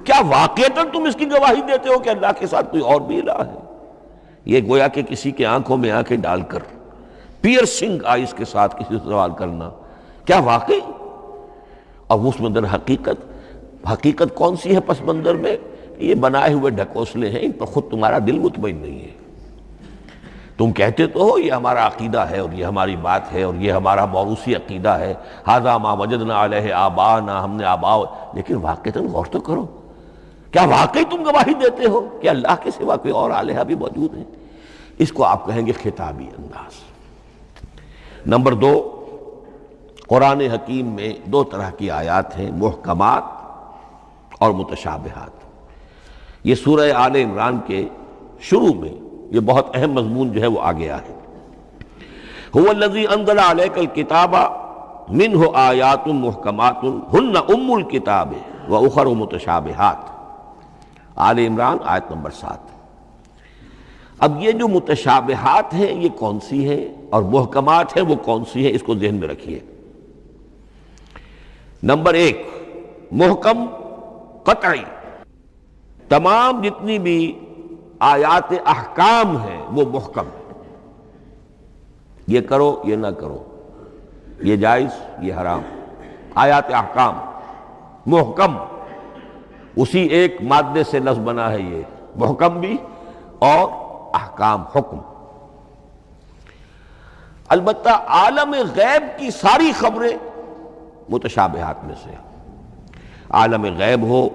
کیا واقعتاً تم اس کی گواہی دیتے ہو کہ اللہ کے ساتھ کوئی اور بھی الہ ہے؟ یہ گویا کہ کسی کے آنکھوں میں آنکھیں ڈال کر پیئرسنگ آئیز کے ساتھ کسی سے سوال کرنا، کیا واقعی؟ اور اس مندر حقیقت کون سی ہے پس منظر میں؟ یہ بنائے ہوئے ڈھکوسلے ہیں، ان پر خود تمہارا دل مطمئن نہیں ہے۔ تم کہتے تو ہو یہ ہمارا عقیدہ ہے اور یہ ہماری بات ہے اور یہ ہمارا موروثی عقیدہ ہے، ھذا ما وجدنا علیہ آباءنا، ہم نے آباء، لیکن واقعتاً غور تو کرو، کیا واقعی تم گواہی دیتے ہو کہ اللہ کے سوا کوئی اور الہ بھی موجود ہے؟ اس کو آپ کہیں گے خطابی انداز۔ نمبر 2، قرآن حکیم میں 2 طرح کی آیات ہیں، محکمات اور متشابہات۔ یہ سورہ آل عمران کے شروع میں یہ بہت اہم مضمون جو ہے وہ آ گیا ہے۔ هو الذی انزل علیک الکتاب منہ آیات محکمات ہن ام الکتاب واخر متشابہات، آل عمران آیت نمبر 7۔ اب یہ جو متشابہات ہیں یہ کون سی ہیں اور محکمات ہیں وہ کون سی ہیں، اس کو ذہن میں رکھیے۔ نمبر 1، محکم قطعی، تمام جتنی بھی آیات احکام ہیں وہ محکم ہیں، یہ کرو یہ نہ کرو، یہ جائز یہ حرام، آیات احکام محکم، اسی ایک مادے سے لفظ بنا ہے، یہ محکم بھی اور احکام حکم۔ البتہ عالم غیب کی ساری خبریں متشابہات میں سے، عالم غیب ہو،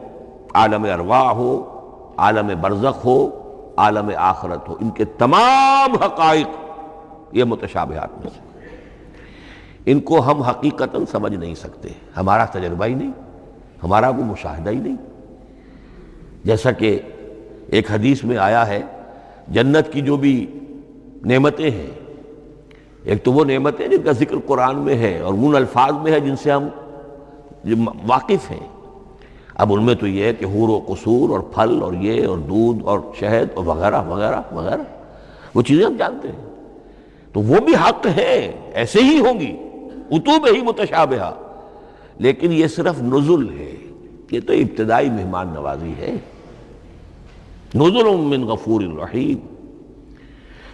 عالم ارواح ہو، عالم برزخ ہو، عالم آخرت ہو، ان کے تمام حقائق یہ متشابہات میں سے۔ ان کو ہم حقیقتاً سمجھ نہیں سکتے، ہمارا تجربہ ہی نہیں، ہمارا وہ مشاہدہ ہی نہیں۔ جیسا کہ ایک حدیث میں آیا ہے، جنت کی جو بھی نعمتیں ہیں، ایک تو وہ نعمتیں جن کا ذکر قرآن میں ہے اور ان الفاظ میں ہے جن سے ہم واقف ہیں۔ اب ان میں تو یہ ہے کہ حور و قصور اور پھل اور یہ اور دودھ اور شہد اور وغیرہ وغیرہ وغیرہ، وہ چیزیں ہم جانتے ہیں، تو وہ بھی حق ہے، ایسے ہی ہوں گی، اتوب ہی متشابہہ، لیکن یہ صرف نزل ہے، یہ تو ابتدائی مہمان نوازی ہے۔ نزل من غفور الرحیم،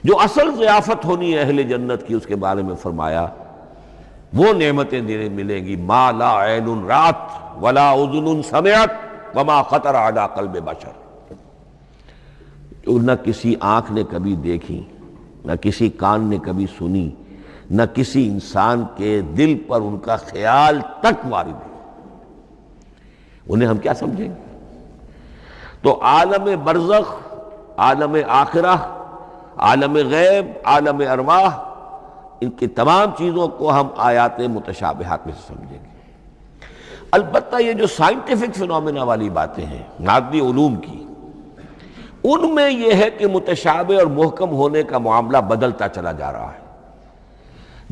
جو اصل ضیافت ہونی ہے اہل جنت کی، اس کے بارے میں فرمایا وہ نعمتیں ملیں گی، ما لا عین رات ولا اذن سمعت وما خطر علی قلب بشر، جو نہ کسی آنکھ نے کبھی دیکھی، نہ کسی کان نے کبھی سنی، نہ کسی انسان کے دل پر ان کا خیال تک وارد ہے، انہیں ہم کیا سمجھیں گے؟ تو عالم برزخ، عالم آخرہ، عالم غیب، عالم ارواح، ان کی تمام چیزوں کو ہم آیات متشابہات میں سے سمجھیں گے۔ البتہ یہ جو سائنٹیفک فنومینا والی باتیں ہیں مادی علوم کی، ان میں یہ ہے کہ متشابہ اور محکم ہونے کا معاملہ بدلتا چلا جا رہا ہے۔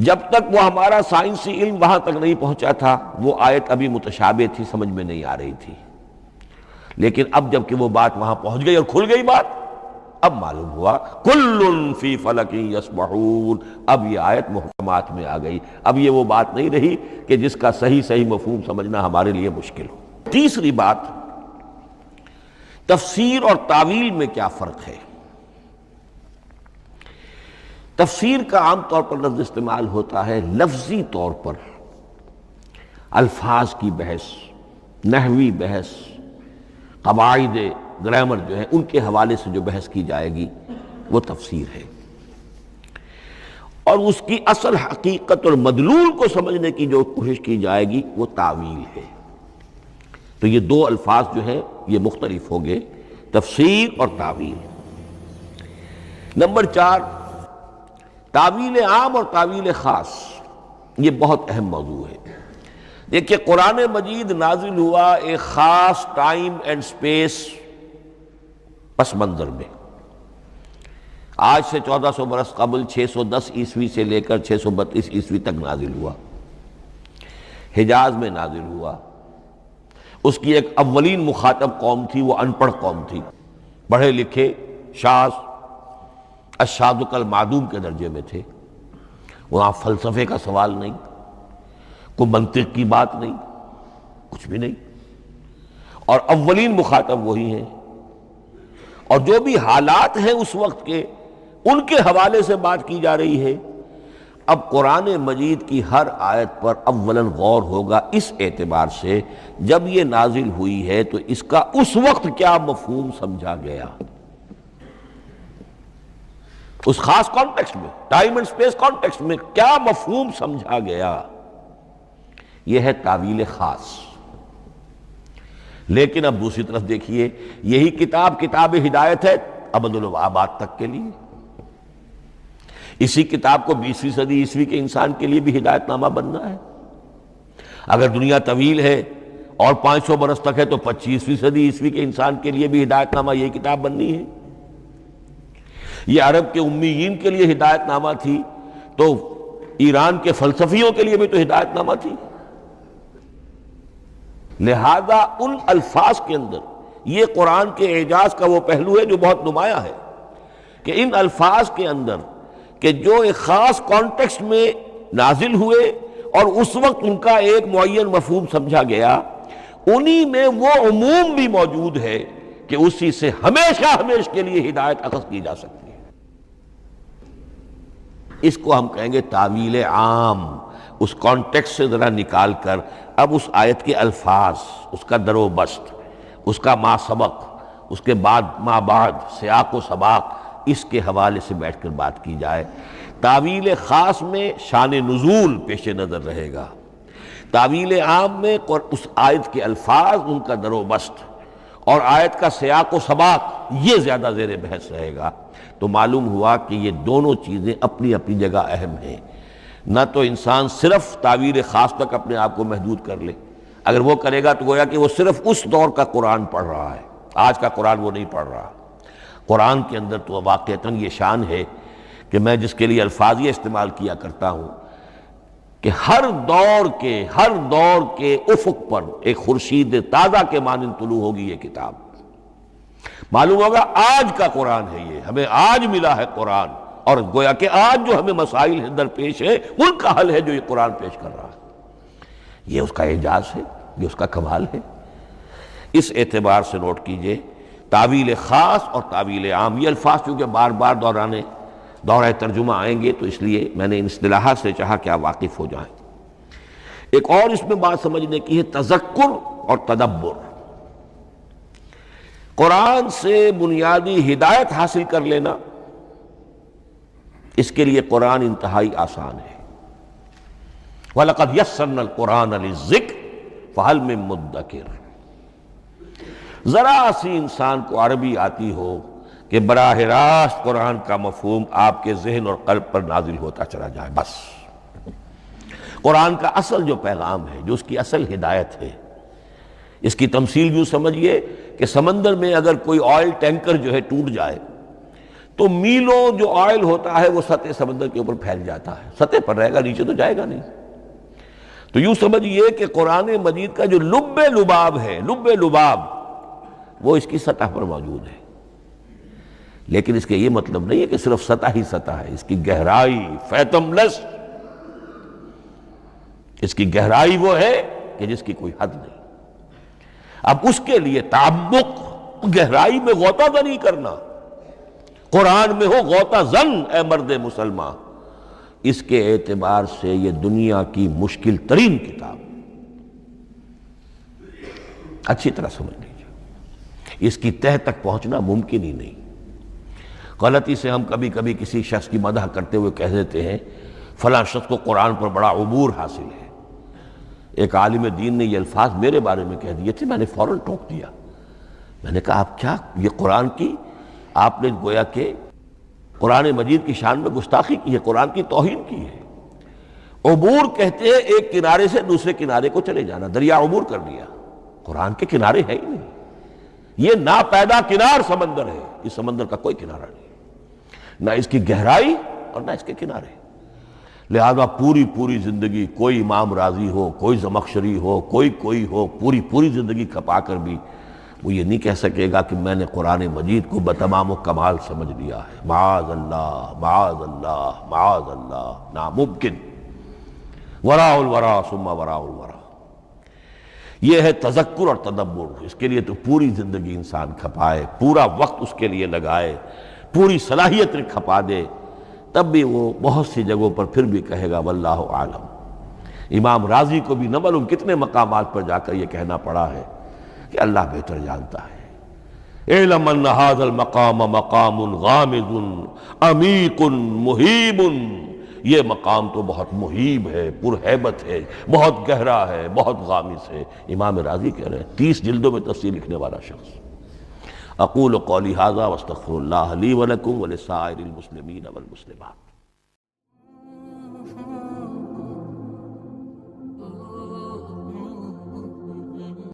جب تک وہ ہمارا سائنسی علم وہاں تک نہیں پہنچا تھا، وہ آیت ابھی متشابہ تھی، سمجھ میں نہیں آ رہی تھی، لیکن اب جب کہ وہ بات وہاں پہنچ گئی اور کھل گئی بات، اب معلوم ہوا کل فی فلک یسبحون، اب یہ آیت محکمات میں آ گئی، اب یہ وہ بات نہیں رہی کہ جس کا صحیح مفہوم سمجھنا ہمارے لیے مشکل ہو۔ تیسری بات، تفسیر اور تعویل میں کیا فرق ہے؟ تفسیر کا عام طور پر لفظ استعمال ہوتا ہے لفظی طور پر، الفاظ کی بحث، نحوی بحث، قواعد گرامر جو ہے ان کے حوالے سے جو بحث کی جائے گی وہ تفسیر ہے، اور اس کی اصل حقیقت اور مدلول کو سمجھنے کی جو کوشش کی جائے گی وہ تعویل ہے۔ تو یہ دو الفاظ جو ہیں یہ مختلف ہوں گے، تفسیر اور تعویل۔ نمبر 4، تعویل عام اور تعویل خاص، یہ بہت اہم موضوع ہے۔ دیکھیے قرآن مجید نازل ہوا ایک خاص ٹائم اینڈ سپیس پس منظر میں، آج سے 1400 برس قبل 610 عیسوی سے لے کر 632 عیسوی تک نازل ہوا، حجاز میں نازل ہوا۔ اس کی ایک اولین مخاطب قوم تھی، وہ ان پڑھ قوم تھی، پڑھے لکھے شاذ الشاذ کالمعدوم کے درجے میں تھے، وہاں فلسفے کا سوال نہیں، کوئی منطق کی بات نہیں، کچھ بھی نہیں، اور اولین مخاطب وہی ہیں، اور جو بھی حالات ہیں اس وقت کے ان کے حوالے سے بات کی جا رہی ہے۔ اب قرآن مجید کی ہر آیت پر اولاً غور ہوگا اس اعتبار سے، جب یہ نازل ہوئی ہے تو اس کا اس وقت کیا مفہوم سمجھا گیا، اس خاص کانٹیکسٹ میں، ٹائم اینڈ سپیس کانٹیکسٹ میں کیا مفہوم سمجھا گیا، یہ ہے تعویل خاص۔ لیکن اب دوسری طرف دیکھیے، یہی کتاب ہدایت ہے ابد الآباد تک کے لیے، اسی کتاب کو 20ویں صدی عیسوی کے انسان کے لیے بھی ہدایت نامہ بننا ہے۔ اگر دنیا طویل ہے اور 500 برس تک ہے تو 25ویں صدی عیسوی کے انسان کے لیے بھی ہدایت نامہ یہی کتاب بننی ہے۔ یہ عرب کے امیین کے لیے ہدایت نامہ تھی تو ایران کے فلسفیوں کے لیے بھی تو ہدایت نامہ تھی۔ لہذا ان الفاظ کے اندر یہ قرآن کے اعجاز کا وہ پہلو ہے جو بہت نمایاں ہے، کہ ان الفاظ کے اندر کہ جو ایک خاص کانٹیکسٹ میں نازل ہوئے اور اس وقت ان کا ایک معین مفہوم سمجھا گیا، انہی میں وہ عموم بھی موجود ہے کہ اسی سے ہمیشہ کے لیے ہدایت اخذ کی جا سکتی ہے۔ اس کو ہم کہیں گے تعویل عام، اس کانٹیکسٹ سے ذرا نکال کر اب اس آیت کے الفاظ، اس کا در و بست، اس کا ما سبق، اس کے بعد ما بعد، سیاق و سباق، اس کے حوالے سے بیٹھ کر بات کی جائے۔ تعویل خاص میں شان نزول پیش نظر رہے گا، تعویل عام میں اس آیت کے الفاظ، ان کا در و بست اور آیت کا سیاق و سباق یہ زیادہ زیر بحث رہے گا۔ تو معلوم ہوا کہ یہ دونوں چیزیں اپنی اپنی جگہ اہم ہیں۔ نہ تو انسان صرف تعویل خاص تک اپنے آپ کو محدود کر لے، اگر وہ کرے گا تو گویا کہ وہ صرف اس دور کا قرآن پڑھ رہا ہے، آج کا قرآن وہ نہیں پڑھ رہا۔ قرآن کے اندر تو واقعتاً یہ شان ہے کہ میں جس کے لیے الفاظ یہ استعمال کیا کرتا ہوں کہ ہر دور کے افق پر ایک خورشید تازہ کے مانند طلوع ہوگی یہ کتاب. معلوم ہوگا آج کا قرآن ہے یہ، ہمیں آج ملا ہے قرآن، اور گویا کہ آج جو ہمیں مسائل درپیش ہے ان کا حل ہے جو یہ قرآن پیش کر رہا ہے. یہ اس کا اعجاز ہے، یہ اس کا کمال ہے. اس اعتبار سے نوٹ کیجئے تعویل خاص اور تعویل عام، یہ الفاظ چونکہ بار بار دورہ ترجمہ آئیں گے تو اس لیے میں نے ان اصطلاحات سے چاہا کہ آپ واقف ہو جائیں. ایک اور اس میں بات سمجھنے کی ہے تذکر اور تدبر. قرآن سے بنیادی ہدایت حاصل کر لینا، اس کے لیے قرآن انتہائی آسان ہے. وَلَقَدْ يَسَّرْنَا الْقُرْآنَ لِلذِّكْرِ فَهَلْ مِن مُدَّكِرٍ. ذرا سی انسان کو عربی آتی ہو کہ براہ راست قرآن کا مفہوم آپ کے ذہن اور قلب پر نازل ہوتا چلا جائے، بس. قرآن کا اصل جو پیغام ہے، جو اس کی اصل ہدایت ہے، اس کی تمثیل یوں سمجھیے کہ سمندر میں اگر کوئی آئل ٹینکر جو ہے ٹوٹ جائے تو میلوں جو آئل ہوتا ہے وہ سطح سمندر کے اوپر پھیل جاتا ہے، سطح پر رہے گا، نیچے تو جائے گا نہیں. تو یوں سمجھیے کہ قرآن مجید کا جو لب لباب ہے، لب لباب وہ اس کی سطح پر موجود ہے. لیکن اس کے یہ مطلب نہیں ہے کہ صرف سطح ہی سطح ہے، اس کی گہرائی فیتم لس، اس کی گہرائی وہ ہے کہ جس کی کوئی حد نہیں. اب اس کے لیے تعمق، گہرائی میں غوطہ زنی کرنا، قرآن میں ہو غوطہ زن اے مرد مسلمان، اس کے اعتبار سے یہ دنیا کی مشکل ترین کتاب. اچھی طرح سمجھ لیجیے، اس کی تہ تک پہنچنا ممکن ہی نہیں. غلطی سے ہم کبھی کبھی کسی شخص کی مدح کرتے ہوئے کہہ دیتے ہیں فلاں شخص کو قرآن پر بڑا عبور حاصل ہے. ایک عالم دین نے یہ الفاظ میرے بارے میں کہہ دیے تھے، میں نے فوراً ٹوک دیا. میں نے کہا آپ کیا، یہ قرآن کی آپ نے گویا کہ قرآن مجید کی شان میں گستاخی کی ہے، قرآن کی توہین کی ہے. عبور کہتے ہیں ایک کنارے سے دوسرے کنارے کو چلے جانا، دریا عبور کر لیا. قرآن کے کنارے ہے ہی نہیں، یہ ناپیدا کنار سمندر ہے. اس سمندر کا کوئی کنارہ نہیں، نہ اس کی گہرائی اور نہ اس کے کنارے. لہذا پوری زندگی کوئی امام راضی ہو، کوئی زمخشری ہو، کوئی ہو، پوری زندگی کھپا کر بھی وہ یہ نہیں کہہ سکے گا کہ میں نے قرآن مجید کو بتمام و کمال سمجھ لیا ہے. معاذ اللہ معاذ اللہ معاذ اللہ، ناممکن. وراء الورا ثم وراء الورا، یہ ہے تذکر اور تدبر. اس کے لیے تو پوری زندگی انسان کھپائے، پورا وقت اس کے لیے لگائے، پوری صلاحیت کھپا دے، تب بھی وہ بہت سی جگہوں پر پھر بھی کہے گا واللہ عالم. امام رازی کو بھی نہ معلوم کتنے مقامات پر جا کر یہ کہنا پڑا ہے کہ اللہ بہتر جانتا ہے. اعلم ان ھذا المقام مقام غامض عمیق محیب، یہ مقام تو بہت محیب ہے، پرہیبت ہے، بہت گہرا ہے، بہت غامض ہے. امام رازی کہہ رہے ہیں، 30 جلدوں میں تفسیر لکھنے والا شخص. اقول قولی ھذا واستغفر اللہ لی ولکم ولسائر المسلمین والمسلمات.